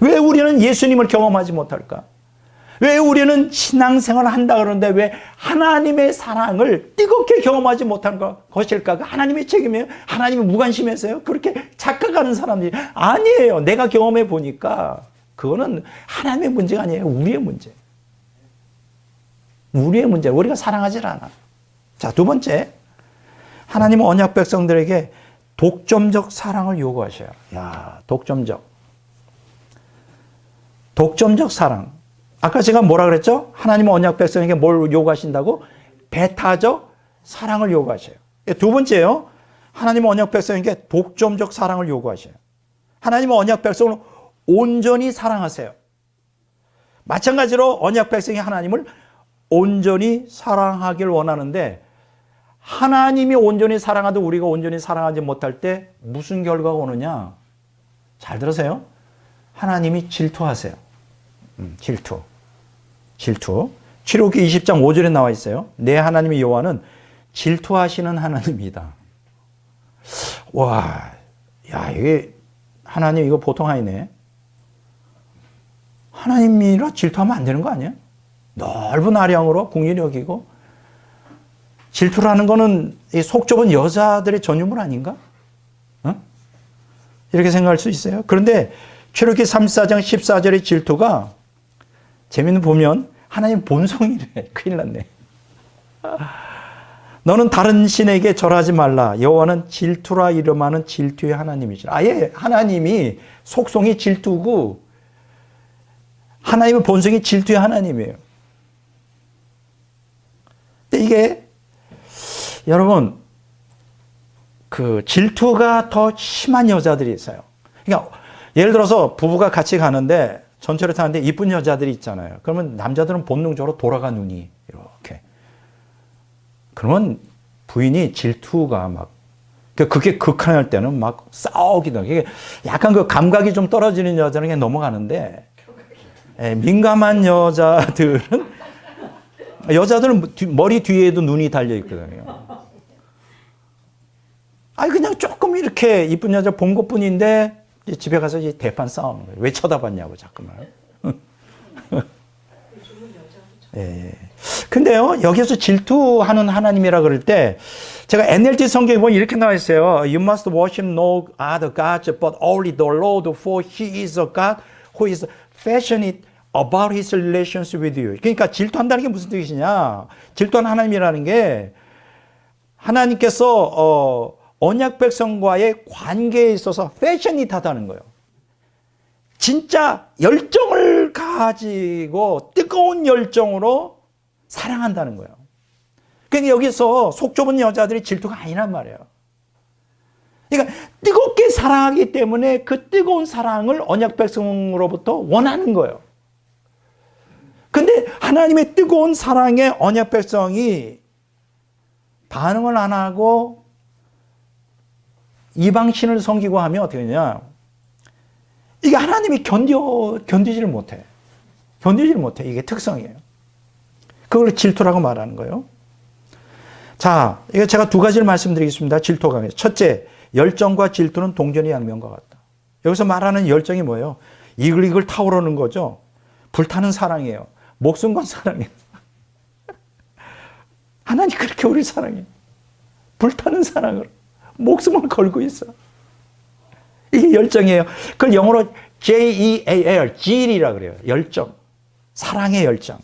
왜 우리는 예수님을 경험하지 못할까? 왜 우리는 신앙생활을 한다 그러는데 왜 하나님의 사랑을 뜨겁게 경험하지 못한 것일까? 하나님의 책임이에요? 하나님이 무관심해서요? 그렇게 착각하는 사람들이 아니에요. 내가 경험해 보니까 그거는 하나님의 문제가 아니에요. 우리의 문제. 우리의 문제. 우리가 사랑하질 않아. 자, 두 번째. 하나님은 언약 백성들에게 독점적 사랑을 요구하셔요. 야, 독점적 사랑. 아까 제가 뭐라 그랬죠? 하나님은 언약 백성에게 뭘 요구하신다고? 배타적 사랑을 요구하셔요. 두 번째요. 하나님은 언약 백성에게 독점적 사랑을 요구하셔요. 하나님은 언약 백성을 온전히 사랑하세요. 마찬가지로 언약 백성이 하나님을 온전히 사랑하길 원하는데 하나님이 온전히 사랑하도 우리가 온전히 사랑하지 못할 때 무슨 결과가 오느냐? 잘 들으세요. 하나님이 질투하세요. 질투. 출애굽기 20장 5절에 나와 있어요. 내 하나님의 여호와는 질투하시는 하나님이다. 와, 야, 이게 하나님 이거 보통 아니네. 하나님이라 질투하면 안 되는 거 아니야? 넓은 아량으로 긍휼히 여기고 질투라는 거는 속 좁은 여자들의 전유물 아닌가? 이렇게 생각할 수 있어요. 그런데 출애굽기 34장 14절의 질투가 재미는 보면 하나님 본성이래. 큰일 났네. 너는 다른 신에게 절하지 말라. 여호와는 질투라 이름하는 질투의 하나님이시라. 아예 하나님이 속성이 질투고 하나님의 본성이 질투의 하나님이에요. 근데 이게 여러분 그 질투가 더 심한 여자들이 있어요. 그러니까 예를 들어서 부부가 같이 가는데 전철을 타는데 이쁜 여자들이 있잖아요. 그러면 남자들은 본능적으로 돌아가 눈이 이렇게. 그러면 부인이 질투가 막 그게 극한할 때는 막 싸우기도 하고 약간 그 감각이 좀 떨어지는 여자는 그냥 넘어가는데 민감한 여자들은 머리 뒤에도 눈이 달려 있거든요. 아니 그냥 조금 이렇게 이쁜 여자 본 것뿐인데 집에 가서 이제 대판 싸우는 거예요. 왜 쳐다봤냐고 자꾸만. 예. 근데요 여기서 질투하는 하나님이라 그럴 때 제가 NLT 성경에 보면 이렇게 나와 있어요. You must worship no other gods but only the Lord, for He is a God who is passionate about His relations with you. 그러니까 질투한다는 게 무슨 뜻이냐? 질투하는 하나님이라는 게 하나님께서 언약 백성과의 관계에 있어서 패셔닛하다는 거예요. 진짜 열정을 가지고 뜨거운 열정으로 사랑한다는 거예요. 그러니까 여기서 속 좁은 여자들이 질투가 아니란 말이에요. 그러니까 뜨겁게 사랑하기 때문에 그 뜨거운 사랑을 언약 백성으로부터 원하는 거예요. 근데 하나님의 뜨거운 사랑에 언약 백성이 반응을 안 하고 이방신을 섬기고 하면 어떻게 되냐? 이게 하나님이 견디지를 못해. 견디지를 못해. 이게 특성이에요. 그걸 질투라고 말하는 거예요. 자, 이거 제가 두 가지를 말씀드리겠습니다. 질투가. 첫째, 열정과 질투는 동전이 양면과 같다. 여기서 말하는 열정이 뭐예요? 이글이글 타오르는 거죠. 불타는 사랑이에요. 목숨 건 사랑이에요. 하나님 그렇게 우리 사랑해요. 불타는 사랑으로 목숨을 걸고 있어. 이게 열정이에요. 그걸 영어로 J-E-A-L, zeal이라 그래요. 열정. 사랑의 열정.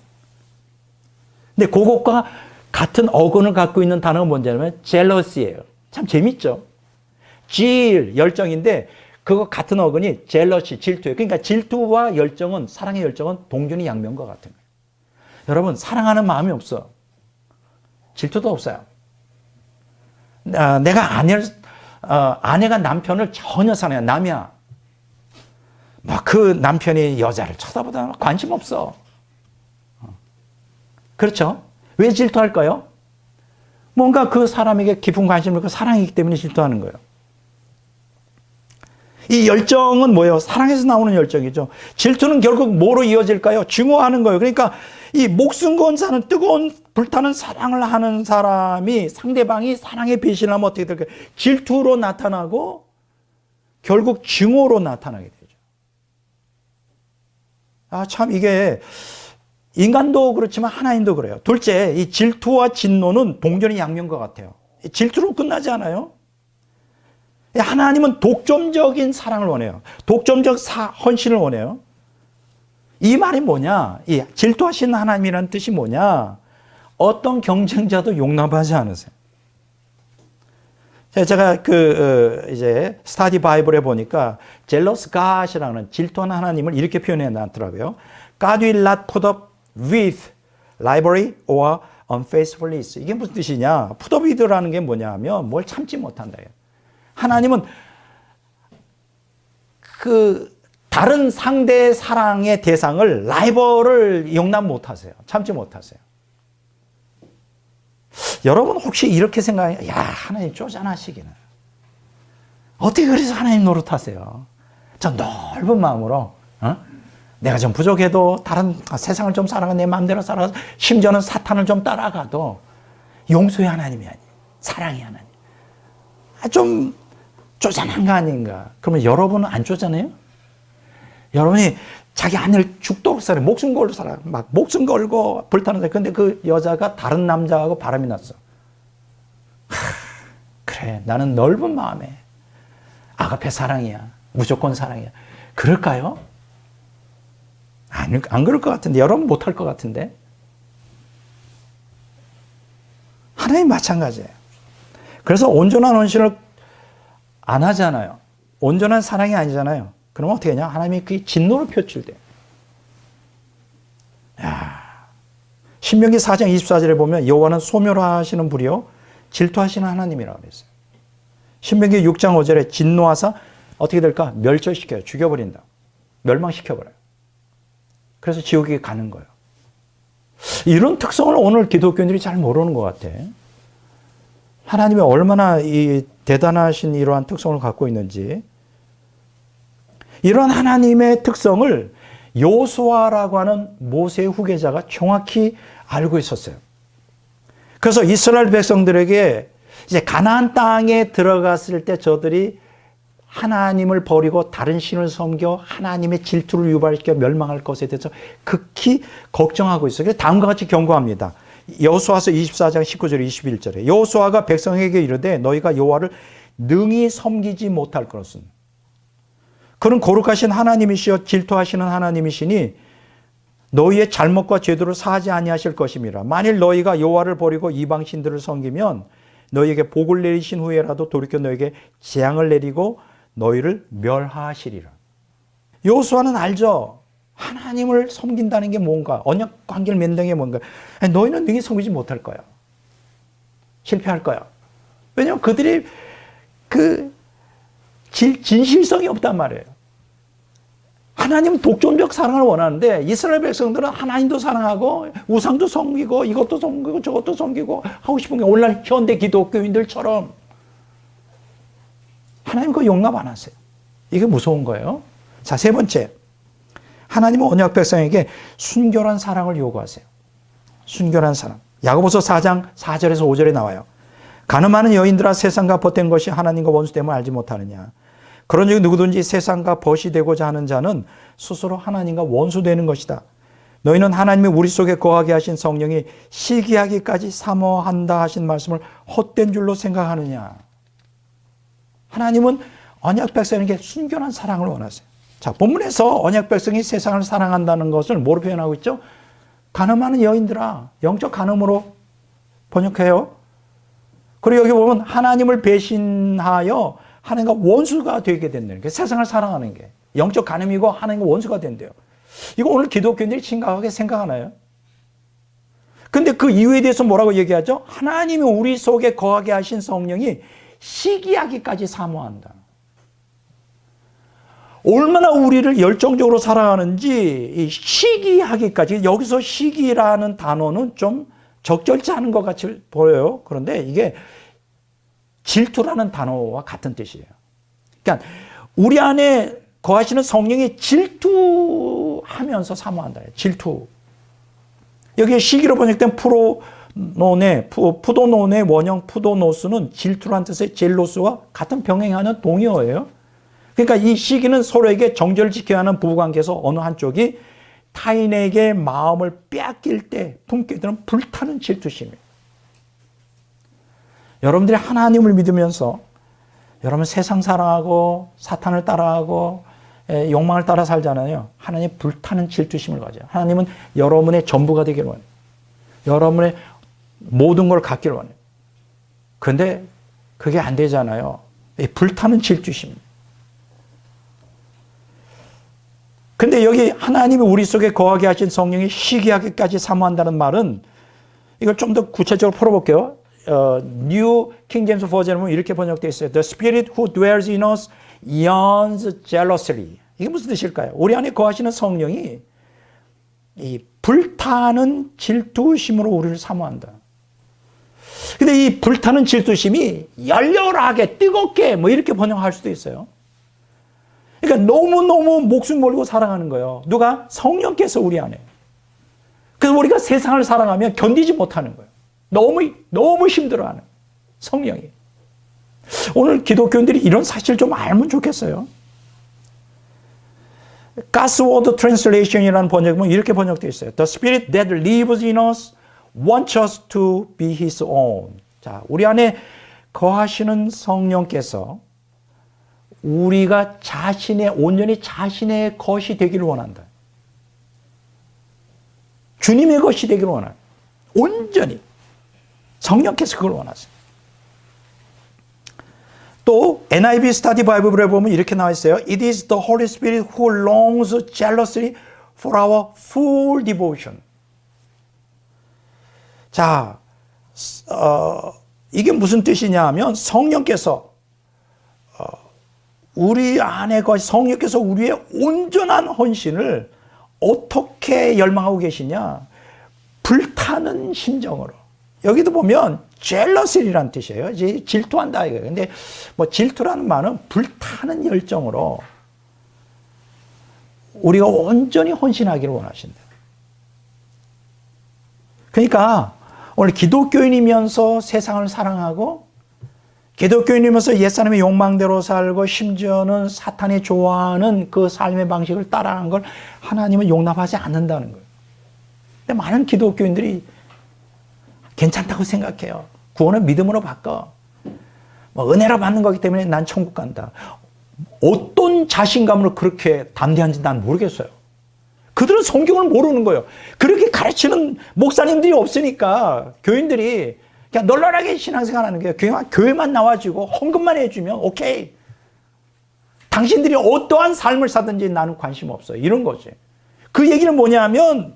근데 그것과 같은 어근을 갖고 있는 단어가 뭔지냐면 jealous예요. 참 재밌죠? zeal, 열정인데 그거 같은 어근이 jealousy, 질투예요. 그러니까 질투와 열정은, 사랑의 열정은 동전이 양면과 같은 거예요. 여러분, 사랑하는 마음이 없어. 질투도 없어요. 내가 아내가 남편을 전혀 사랑해. 남이야. 막 그 남편이 여자를 쳐다보다 관심 없어. 그렇죠? 왜 질투할까요? 뭔가 그 사람에게 깊은 관심을 갖고 사랑이기 때문에 질투하는 거예요. 이 열정은 뭐예요? 사랑에서 나오는 열정이죠. 질투는 결국 뭐로 이어질까요? 증오하는 거예요. 그러니까 이 목숨 건 사는 뜨거운 불타는 사랑을 하는 사람이 상대방이 사랑의 배신을 하면 어떻게 될까요? 질투로 나타나고 결국 증오로 나타나게 되죠. 참 이게 인간도 그렇지만 하나님도 그래요. 둘째, 이 질투와 진노는 동전의 양면과 같아요. 질투로 끝나지 않아요. 하나님은 독점적인 사랑을 원해요. 독점적 헌신을 원해요. 이 말이 뭐냐? 이 질투하시는 하나님이라는 뜻이 뭐냐? 어떤 경쟁자도 용납하지 않으세요. 제가 이제 스타디 바이블에 보니까 jealous God이라는 질투하는 하나님을 이렇게 표현해 놨더라고요. God will not put up with rivalry or unfaithfulness. 이게 무슨 뜻이냐? put up with라는 게 뭐냐 하면 뭘 참지 못한다. 하나님은 다른 상대의 사랑의 대상을 라이벌을 용납 못하세요. 참지 못하세요. 여러분 혹시 이렇게 생각해요? 야, 하나님 쪼잔하시기는. 어떻게 그래서 하나님 노릇하세요? 저 넓은 마음으로 내가 좀 부족해도 다른 세상을 좀 살아가 내 마음대로 살아가서 심지어는 사탄을 좀 따라가도 용서의 하나님이 아니에요. 사랑의 하나님. 좀 쪼잔한 거 아닌가? 그러면 여러분은 안 쪼잔해요? 여러분이 자기 아내를 죽도록 살아, 목숨 걸고 살아, 막 목숨 걸고 불타는 데. 근데 그 여자가 다른 남자하고 바람이 났어. 그래, 나는 넓은 마음에 아가페 사랑이야, 무조건 사랑이야. 그럴까요? 안 그럴 것 같은데, 여러분 못할 것 같은데. 하나님 마찬가지예요. 그래서 온전한 헌신을 안 하잖아요. 온전한 사랑이 아니잖아요. 그러면 어떻게 하냐? 하나님이 그 진노를 표출돼. 신명기 4장 24절에 보면 여호와는 소멸하시는 불이요 질투하시는 하나님이라고 그랬어요. 신명기 6장 5절에 진노하사 어떻게 될까? 멸절시켜요. 죽여버린다. 멸망시켜버려요. 그래서 지옥에 가는 거예요. 이런 특성을 오늘 기독교인들이 잘 모르는 것 같아. 하나님이 얼마나 이 대단하신 이러한 특성을 갖고 있는지. 이런 하나님의 특성을 여호수아라고 하는 모세의 후계자가 정확히 알고 있었어요. 그래서 이스라엘 백성들에게 이제 가나안 땅에 들어갔을 때 저들이 하나님을 버리고 다른 신을 섬겨 하나님의 질투를 유발시켜 멸망할 것에 대해서 극히 걱정하고 있어요. 그래서 다음과 같이 경고합니다. 여호수아서 24장 19절 21절에 여호수아가 백성에게 이르되 너희가 여호와를 능히 섬기지 못할 것은 그는 거룩하신 하나님이시여 질투하시는 하나님이시니 너희의 잘못과 죄도를 사하지 아니하실 것임이라. 만일 너희가 여호와를 버리고 이방 신들을 섬기면 너희에게 복을 내리신 후에라도 돌이켜 너희에게 재앙을 내리고 너희를 멸하시리라. 여호수아는 알죠. 하나님을 섬긴다는 게 뭔가, 언약 관계를 맺는 게 뭔가. 아니, 너희는 능히 섬기지 못할 거야. 실패할 거야. 왜냐하면 그들이 그 진실성이 없단 말이에요. 하나님은 독존적 사랑을 원하는데 이스라엘 백성들은 하나님도 사랑하고 우상도 섬기고 이것도 섬기고 저것도 섬기고 하고 싶은 게 오늘날 현대 기독교인들처럼 하나님 그거 용납 안 하세요. 이게 무서운 거예요. 자, 세 번째. 하나님은 언약 백성에게 순결한 사랑을 요구하세요. 순결한 사랑. 야고보서 4장 4절에서 5절에 나와요. 가늠하는 여인들아 세상과 벗된 것이 하나님과 원수됨을 알지 못하느냐. 그러니 누구든지 세상과 벗이 되고자 하는 자는 스스로 하나님과 원수되는 것이다. 너희는 하나님이 우리 속에 거하게 하신 성령이 시기하기까지 사모한다 하신 말씀을 헛된 줄로 생각하느냐. 하나님은 언약 백성에게 순결한 사랑을 원하세요. 자, 본문에서 언약 백성이 세상을 사랑한다는 것을 뭐로 표현하고 있죠? 가늠하는 여인들아, 영적 가늠으로 번역해요. 그리고 여기 보면 하나님을 배신하여 하나님과 원수가 되게 된다는 게 세상을 사랑하는 게 영적 가늠이고 하나님과 원수가 된대요. 이거 오늘 기독교인들이 심각하게 생각하나요? 근데 그 이유에 대해서 뭐라고 얘기하죠? 하나님이 우리 속에 거하게 하신 성령이 시기하기까지 사모한다. 얼마나 우리를 열정적으로 사랑하는지 이 시기하기까지, 여기서 시기라는 단어는 좀 적절치 않은 것 같이 보여요. 그런데 이게 질투라는 단어와 같은 뜻이에요. 그러니까 우리 안에 거하시는 성령이 질투하면서 사모한다. 질투. 여기에 시기로 번역된 푸도논의 원형 푸도노스는 질투란 뜻의 젤로스와 같은 병행하는 동의어예요. 그러니까 이 시기는 서로에게 정절을 지켜야 하는 부부관계에서 어느 한쪽이 타인에게 마음을 빼앗길 때 품게 되는 불타는 질투심이에요. 여러분들이 하나님을 믿으면서 여러분 세상 사랑하고 사탄을 따라하고 욕망을 따라 살잖아요. 하나님 불타는 질투심을 가져요. 하나님은 여러분의 전부가 되기를 원해요. 여러분의 모든 걸 갖기를 원해요. 그런데 그게 안 되잖아요. 불타는 질투심. 근데 여기 하나님이 우리 속에 거하게 하신 성령이 시기하기까지 사모한다는 말은 이걸 좀 더 구체적으로 풀어볼게요. New King James 버전에 보면 이렇게 번역되어 있어요. The Spirit who dwells in us yearns jealously. 이게 무슨 뜻일까요? 우리 안에 거하시는 성령이 이 불타는 질투심으로 우리를 사모한다. 근데 이 불타는 질투심이 열렬하게 뜨겁게 뭐 이렇게 번역할 수도 있어요. 그러니까 너무너무 목숨 걸고 사랑하는 거예요. 누가? 성령께서 우리 안에. 그래서 우리가 세상을 사랑하면 견디지 못하는 거예요. 너무 힘들어하는 성령이. 오늘 기독교인들이 이런 사실 좀 알면 좋겠어요. 가스워드 트랜슬레이션이라는 번역은 이렇게 번역되어 있어요. The Spirit that lives in us wants us to be His own. 자, 우리 안에 거하시는 성령께서 우리가 온전히 자신의 것이 되기를 원한다. 주님의 것이 되기를 원한다. 온전히. 성령께서 그걸 원하세요. 또 NIV 스터디 바이블에 보면 이렇게 나와 있어요. It is the Holy Spirit who longs jealously for our full devotion. 자, 이게 무슨 뜻이냐 하면 성령께서 우리 안에 성령께서 우리의 온전한 헌신을 어떻게 열망하고 계시냐? 불타는 심정으로. 여기도 보면 jealously라는 뜻이에요. 이제 질투한다 이거예요. 근데 뭐 질투라는 말은 불타는 열정으로 우리가 온전히 헌신하기를 원하신다. 그러니까 오늘 기독교인이면서 세상을 사랑하고 기독교인이면서 옛사람의 욕망대로 살고 심지어는 사탄이 좋아하는 그 삶의 방식을 따라하는 걸 하나님은 용납하지 않는다는 거예요. 근데 많은 기독교인들이 괜찮다고 생각해요. 구원은 믿음으로 바꿔. 뭐 은혜로 받는 거기 때문에 난 천국 간다. 어떤 자신감으로 그렇게 담대한지 난 모르겠어요. 그들은 성경을 모르는 거예요. 그렇게 가르치는 목사님들이 없으니까 교인들이 그냥 널널하게 신앙생활 하는 거예요. 교회만 나와주고 헌금만 해주면 오케이. 당신들이 어떠한 삶을 사든지 나는 관심 없어요. 이런 거지. 그 얘기는 뭐냐면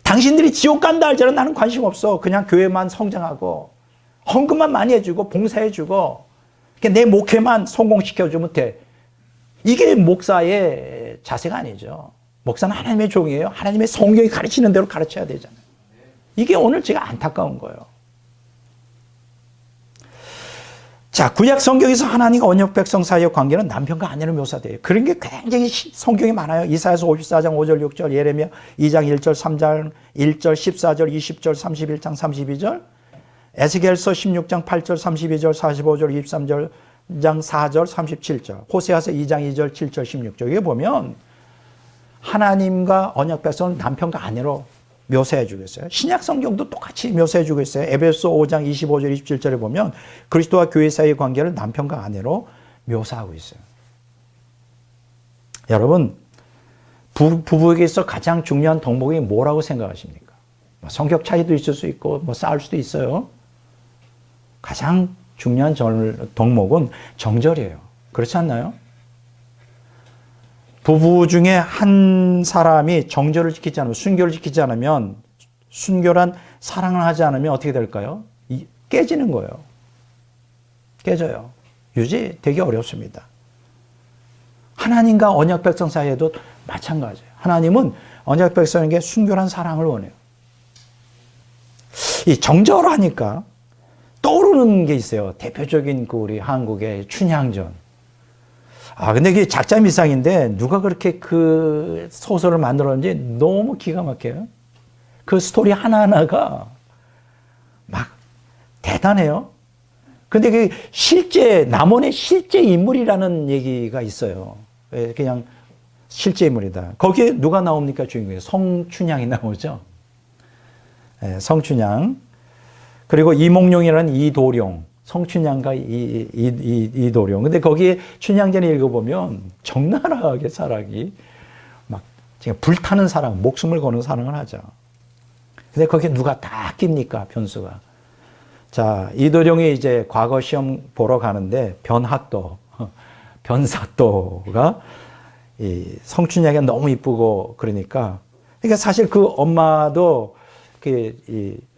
당신들이 지옥 간다 할지라도 나는 관심 없어. 그냥 교회만 성장하고 헌금만 많이 해주고 봉사해주고 내 목회만 성공시켜주면 돼. 이게 목사의 자세가 아니죠. 목사는 하나님의 종이에요. 하나님의 성경이 가르치는 대로 가르쳐야 되잖아요. 이게 오늘 제가 안타까운 거예요. 자, 구약 성경에서 하나님과 언약 백성 사이의 관계는 남편과 아내로 묘사돼요. 그런 게 굉장히 성경이 많아요. 이사야서 54장 5절 6절, 예레미야 2장 1절 3장 1절 14절 20절 31장 32절, 에스겔서 16장 8절 32절 45절 23절 장 4절 37절, 호세아서 2장 2절 7절 16절. 여기 보면 하나님과 언약 백성은 남편과 아내로 묘사해 주고 있어요. 신약 성경도 똑같이 묘사해 주고 있어요. 에베소 5장 25절 27절에 보면 그리스도와 교회 사이의 관계를 남편과 아내로 묘사하고 있어요. 여러분, 부부에게 있어 가장 중요한 덕목이 뭐라고 생각하십니까? 성격 차이도 있을 수 있고 싸울 수도 있어요. 가장 중요한 덕목은 정절이에요. 그렇지 않나요? 부부 중에 한 사람이 정절을 지키지 않으면, 순결을 지키지 않으면, 순결한 사랑을 하지 않으면 어떻게 될까요? 깨지는 거예요. 깨져요. 유지되기 어렵습니다. 하나님과 언약 백성 사이에도 마찬가지예요. 하나님은 언약 백성에게 순결한 사랑을 원해요. 이 정절하니까 떠오르는 게 있어요. 대표적인 우리 한국의 춘향전. 근데 이게 작자 미상인데 누가 그렇게 그 소설을 만들었는지 너무 기가 막혀요. 그 스토리 하나하나가 막 대단해요. 근데 그 실제, 남원의 실제 인물이라는 얘기가 있어요. 그냥 실제 인물이다. 거기에 누가 나옵니까? 주인공이 성춘향이 나오죠. 성춘향. 그리고 이몽룡이라는 이도룡. 성춘향과 이도룡. 근데 거기에 춘향전에 읽어보면 적나라하게 사랑이 막 불타는 사랑, 목숨을 거는 사랑을 하죠. 근데 거기에 누가 다 낍니까? 변수가. 자, 이도룡이 이제 과거 시험 보러 가는데 변사또가 이 성춘향이 너무 이쁘고 그러니까 사실 그 엄마도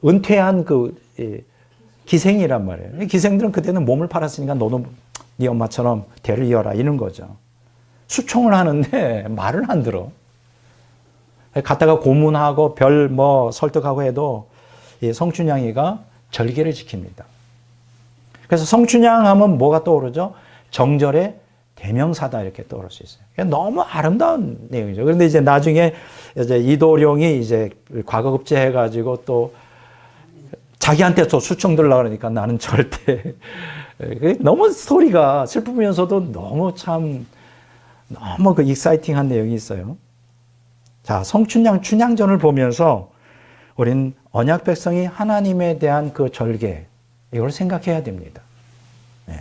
은퇴한 기생이란 말이에요. 기생들은 그때는 몸을 팔았으니까 너도 네 엄마처럼 대를 이어라 이런 거죠. 수총을 하는데 말을 안 들어. 갔다가 고문하고 설득하고 해도 성춘향이가 절개를 지킵니다. 그래서 성춘향 하면 뭐가 떠오르죠? 정절의 대명사다 이렇게 떠오를 수 있어요. 너무 아름다운 내용이죠. 그런데 이제 나중에 이도룡이 이제 과거급제 해가지고 또 자기한테 또 수청 들으려고 그러니까 나는 절대. 너무 스토리가 슬프면서도 너무 그 익사이팅한 내용이 있어요. 자, 성춘향, 춘향전을 보면서 우린 언약 백성이 하나님에 대한 그 절개, 이걸 생각해야 됩니다. 네.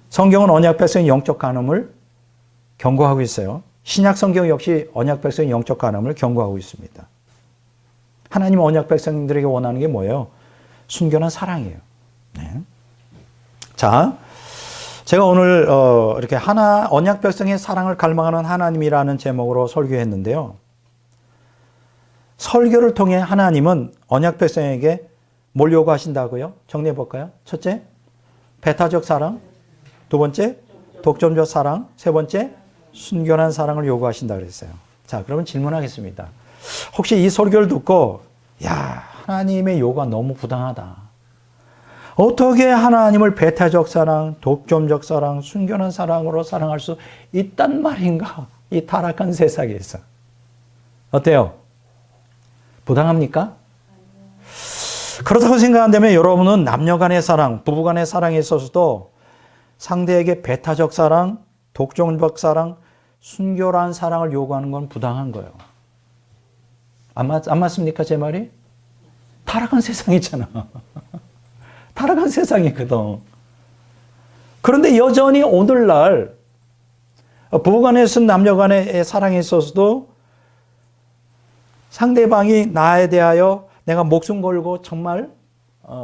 성경은 언약 백성의 영적 간음을 경고하고 있어요. 신약 성경 역시 언약 백성의 영적 간음을 경고하고 있습니다. 하나님 언약 백성들에게 원하는 게 뭐예요? 순결한 사랑이에요. 네. 자, 제가 오늘 이렇게 언약 백성의 사랑을 갈망하는 하나님이라는 제목으로 설교했는데요. 설교를 통해 하나님은 언약 백성에게 뭘 요구하신다고요? 정리해 볼까요? 첫째, 배타적 사랑. 두 번째, 독점적 사랑. 세 번째, 순결한 사랑을 요구하신다 그랬어요. 자, 그러면 질문하겠습니다. 혹시 이 설교를 듣고 하나님의 요구가 너무 부당하다. 어떻게 하나님을 배타적 사랑, 독점적 사랑, 순결한 사랑으로 사랑할 수 있단 말인가? 이 타락한 세상에서. 어때요? 부당합니까? 그렇다고 생각한다면 여러분은 남녀 간의 사랑, 부부 간의 사랑에 있어서도 상대에게 배타적 사랑, 독점적 사랑, 순결한 사랑을 요구하는 건 부당한 거예요. 안 맞습니까? 제 말이? 타락한 세상이잖아. 타락한 세상이거든. 그런데 여전히 오늘날 부부간에 있은 남녀간의 사랑에 있어서도 상대방이 나에 대하여 내가 목숨 걸고 정말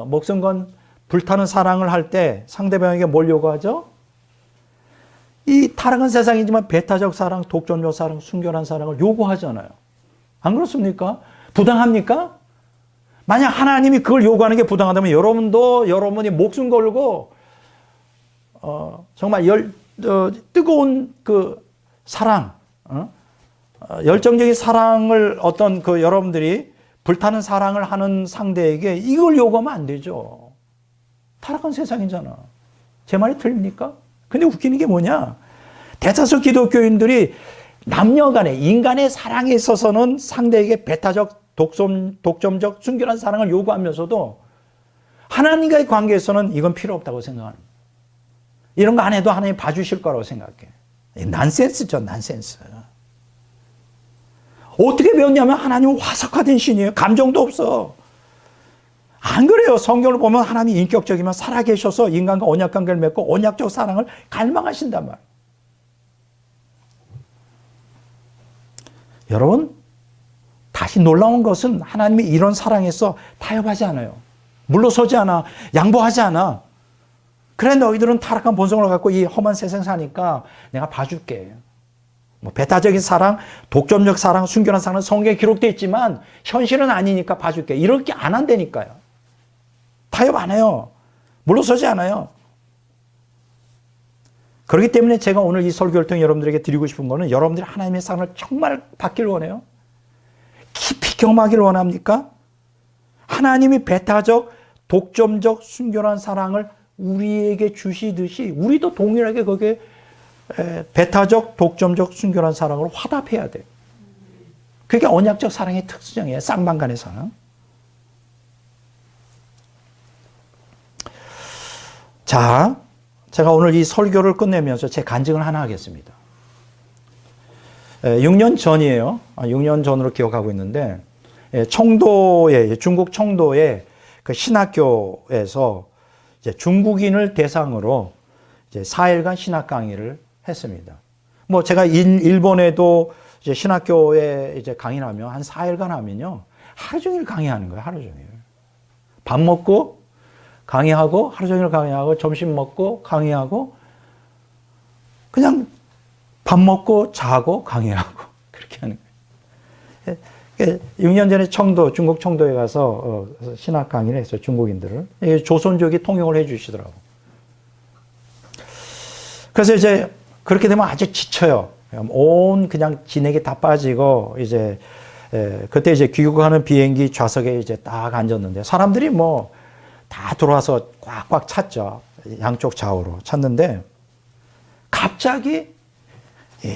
목숨 건 불타는 사랑을 할 때 상대방에게 뭘 요구하죠? 이 타락한 세상이지만 배타적 사랑, 독점적 사랑, 순결한 사랑을 요구하잖아요. 안 그렇습니까? 부당합니까? 만약 하나님이 그걸 요구하는 게 부당하다면 여러분도 여러분이 목숨 걸고 정말 뜨거운 그 사랑, 열정적인 사랑을 어떤 그 여러분들이 불타는 사랑을 하는 상대에게 이걸 요구하면 안 되죠. 타락한 세상이잖아. 제 말이 틀립니까? 근데 웃기는 게 뭐냐? 대다수 기독교인들이 남녀 간의 인간의 사랑에 있어서는 상대에게 배타적, 독점적, 순결한 사랑을 요구하면서도 하나님과의 관계에서는 이건 필요 없다고 생각합니다. 이런 거 안 해도 하나님 봐주실 거라고 생각해. 난센스죠, 난센스. 어떻게 배웠냐면 하나님은 화석화된 신이에요. 감정도 없어. 안 그래요. 성경을 보면 하나님이 인격적이면 살아계셔서 인간과 언약관계를 맺고 언약적 사랑을 갈망하신단 말이에요. 여러분, 다시 놀라운 것은 하나님이 이런 사랑에서 타협하지 않아요. 물러서지 않아. 양보하지 않아. 그래, 너희들은 타락한 본성을 갖고 이 험한 세상 사니까 내가 봐줄게. 뭐 배타적인 사랑, 독점적 사랑, 순결한 사랑은 성경에 기록되어 있지만 현실은 아니니까 봐줄게. 이렇게 안 한다니까요. 타협 안 해요. 물러서지 않아요. 그렇기 때문에 제가 오늘 이 설교를 통해 여러분들에게 드리고 싶은 거는 여러분들이 하나님의 사랑을 정말 받길 원해요. 깊이 경험하길 원합니까? 하나님이 배타적, 독점적, 순결한 사랑을 우리에게 주시듯이 우리도 동일하게 거기에 배타적, 독점적, 순결한 사랑으로 화답해야 돼요. 그게 언약적 사랑의 특성이에요. 쌍방간의 사랑. 자, 제가 오늘 이 설교를 끝내면서 제 간증을 하나 하겠습니다. 6년 전이에요. 6년 전으로 기억하고 있는데 중국 청도의 그 신학교에서 이제 중국인을 대상으로 이제 4일간 신학 강의를 했습니다. 뭐 제가 일본에도 이제 신학교에 이제 강의를 하면 한 4일간 하면요. 하루 종일 강의하는 거예요. 하루 종일. 밥 먹고 강의하고 하루 종일 강의하고 점심 먹고 강의하고 그냥 밥 먹고 자고 강의하고 그렇게 하는 거예요. 6년 전에 중국 청도에 가서 신학 강의를 했어요. 중국인들을. 조선족이 통역을 해 주시더라고. 그래서 이제 그렇게 되면 아주 지쳐요. 그냥 진액이 다 빠지고 이제 그때 이제 귀국하는 비행기 좌석에 이제 딱 앉았는데 사람들이 뭐 다 들어와서 꽉꽉 찼죠. 양쪽 좌우로 찼는데 갑자기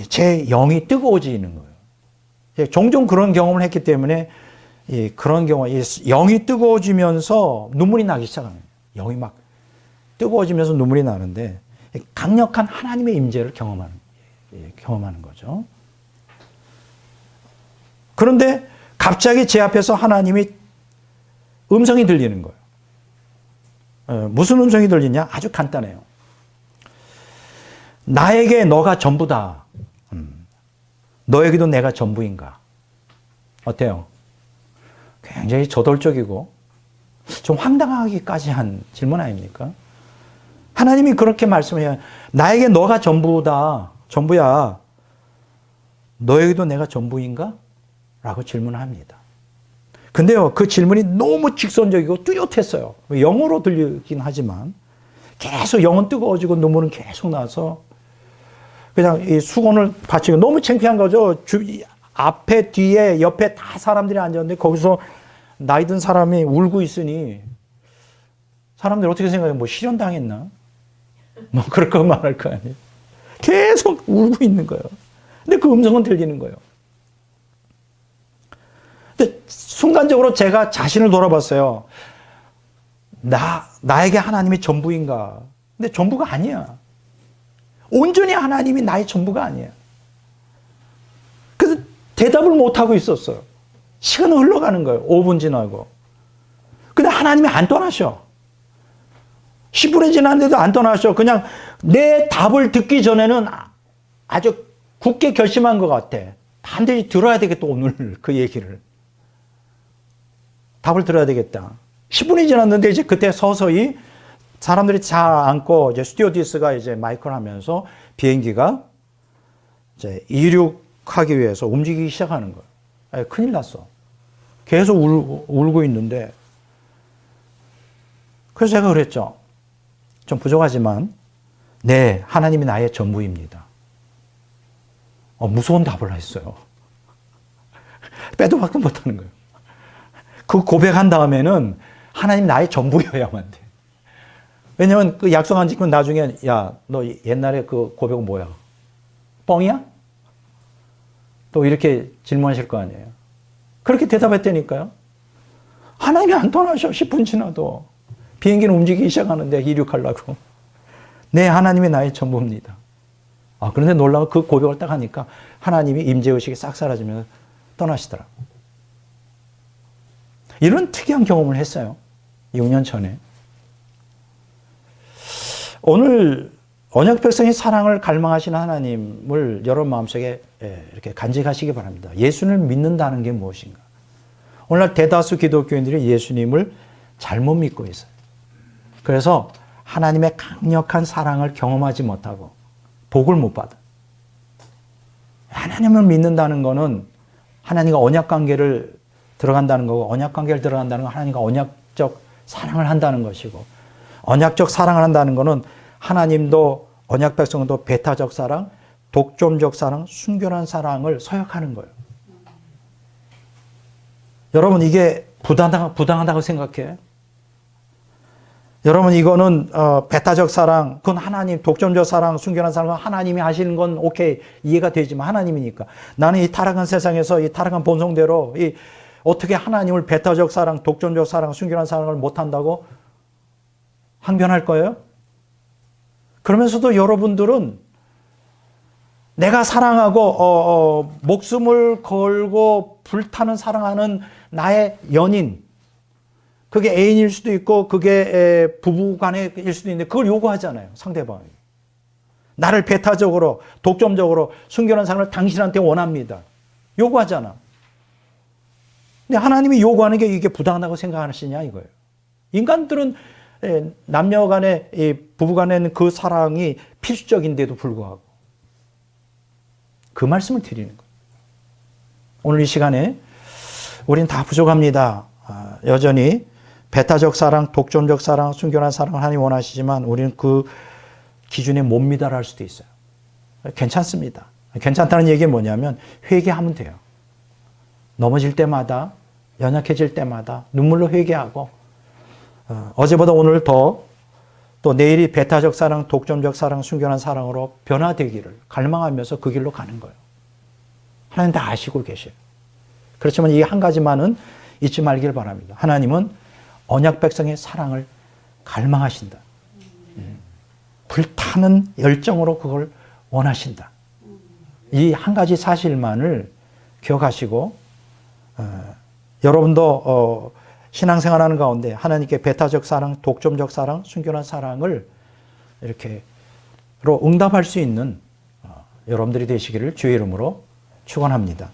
제 영이 뜨거워지는 거예요. 종종 그런 경험을 했기 때문에 그런 경우 영이 뜨거워지면서 눈물이 나기 시작하는 거예요. 영이 막 뜨거워지면서 눈물이 나는데 강력한 하나님의 임재를 경험하는 거죠. 그런데 갑자기 제 앞에서 하나님이 음성이 들리는 거예요. 무슨 음성이 들리냐? 아주 간단해요. 나에게 너가 전부다. 너에게도 내가 전부인가? 어때요? 굉장히 저돌적이고 좀 황당하기까지 한 질문 아닙니까? 하나님이 그렇게 말씀해요. 나에게 너가 전부다. 전부야. 너에게도 내가 전부인가? 라고 질문합니다. 근데요, 그 질문이 너무 직선적이고 뚜렷했어요. 영어로 들리긴 하지만 계속 영은 뜨거워지고 눈물은 계속 나서 그냥 이 수건을 받치고 너무 창피한 거죠. 앞에, 뒤에, 옆에 다 사람들이 앉았는데 거기서 나이 든 사람이 울고 있으니 사람들이 어떻게 생각해요? 뭐 실현당했나? 뭐 그럴 거 말할 거 아니에요. 계속 울고 있는 거예요. 근데 그 음성은 들리는 거예요. 근데 순간적으로 제가 자신을 돌아봤어요. 나에게 하나님이 전부인가? 근데 전부가 아니야. 온전히 하나님이 나의 전부가 아니야. 그래서 대답을 못하고 있었어요. 시간은 흘러가는 거예요. 5분 지나고. 근데 하나님이 안 떠나셔. 10분이 지났는데도 안 떠나셔. 그냥 내 답을 듣기 전에는 아주 굳게 결심한 것 같아. 반드시 들어야 되겠다, 오늘 그 얘기를. 답을 들어야 되겠다. 10분이 지났는데 이제 그때 서서히 사람들이 잘 앉고 이제 스튜어디스가 이제 마이크를 하면서 비행기가 이제 이륙하기 위해서 움직이기 시작하는 거예요. 큰일 났어. 계속 울고 있는데 그래서 제가 그랬죠. 좀 부족하지만 네, 하나님이 나의 전부입니다. 무서운 답을 했어요. 빼도 박도 못하는 거예요. 그 고백한 다음에는 하나님 나의 전부여야만 돼. 왜냐면 그 약속 안 지키면 나중에 야, 너 옛날에 그 고백은 뭐야? 뻥이야? 또 이렇게 질문하실 거 아니에요. 그렇게 대답했다니까요. 하나님이 안 떠나셔. 10분 지나도. 비행기는 움직이기 시작하는데 이륙하려고. 네, 하나님이 나의 전부입니다. 그런데 놀라운 그 고백을 딱 하니까 하나님이 임재의식이 싹 사라지면서 떠나시더라고요. 이런 특이한 경험을 했어요. 6년 전에. 오늘 언약 백성의 사랑을 갈망하시는 하나님을 여러분 마음속에 이렇게 간직하시기 바랍니다. 예수님을 믿는다는 게 무엇인가? 오늘날 대다수 기독교인들이 예수님을 잘못 믿고 있어요. 그래서 하나님의 강력한 사랑을 경험하지 못하고 복을 못 받아. 하나님을 믿는다는 것은 하나님과 언약 관계를 들어간다는 거고, 언약 관계를 들어간다는 건 하나님과 언약적 사랑을 한다는 것이고, 언약적 사랑을 한다는 것은 하나님도 언약 백성도 배타적 사랑, 독점적 사랑, 순결한 사랑을 서약하는 거예요. 여러분 이게 부당하다고 생각해? 여러분 이거는 배타적 사랑, 그건 하나님, 독점적 사랑, 순결한 사랑은 하나님이 하시는 건 오케이 이해가 되지만 하나님이니까 나는 이 타락한 세상에서 이 타락한 본성대로 이 어떻게 하나님을 배타적 사랑, 독점적 사랑, 순결한 사랑을 못한다고 항변할 거예요? 그러면서도 여러분들은 내가 사랑하고 목숨을 걸고 불타는 사랑하는 나의 연인, 그게 애인일 수도 있고 그게 부부간일 수도 있는데 그걸 요구하잖아요. 상대방이. 나를 배타적으로 독점적으로 순결한 사랑을 당신한테 원합니다. 요구하잖아. 근데 하나님이 요구하는 게 이게 부당하다고 생각하시냐 이거예요. 인간들은 남녀 간에 부부 간에는 그 사랑이 필수적인데도 불구하고 그 말씀을 드리는 거예요. 오늘 이 시간에 우린 다 부족합니다. 여전히 배타적 사랑, 독점적 사랑, 순결한 사랑을 하나님 원하시지만 우리는 그 기준에 못 미달할 수도 있어요. 괜찮습니다. 괜찮다는 얘기는 뭐냐면 회개하면 돼요. 넘어질 때마다, 연약해질 때마다 눈물로 회개하고 어제보다 오늘 더 또 내일이 배타적 사랑, 독점적 사랑, 순결한 사랑으로 변화되기를 갈망하면서 그 길로 가는 거예요. 하나님 다 아시고 계셔요. 그렇지만 이 한 가지만은 잊지 말길 바랍니다. 하나님은 언약 백성의 사랑을 갈망하신다. 불타는 열정으로 그걸 원하신다. 이 한 가지 사실만을 기억하시고 여러분도 신앙생활하는 가운데 하나님께 배타적 사랑, 독점적 사랑, 순결한 사랑을 이렇게로 응답할 수 있는 여러분들이 되시기를 주의 이름으로 축원합니다.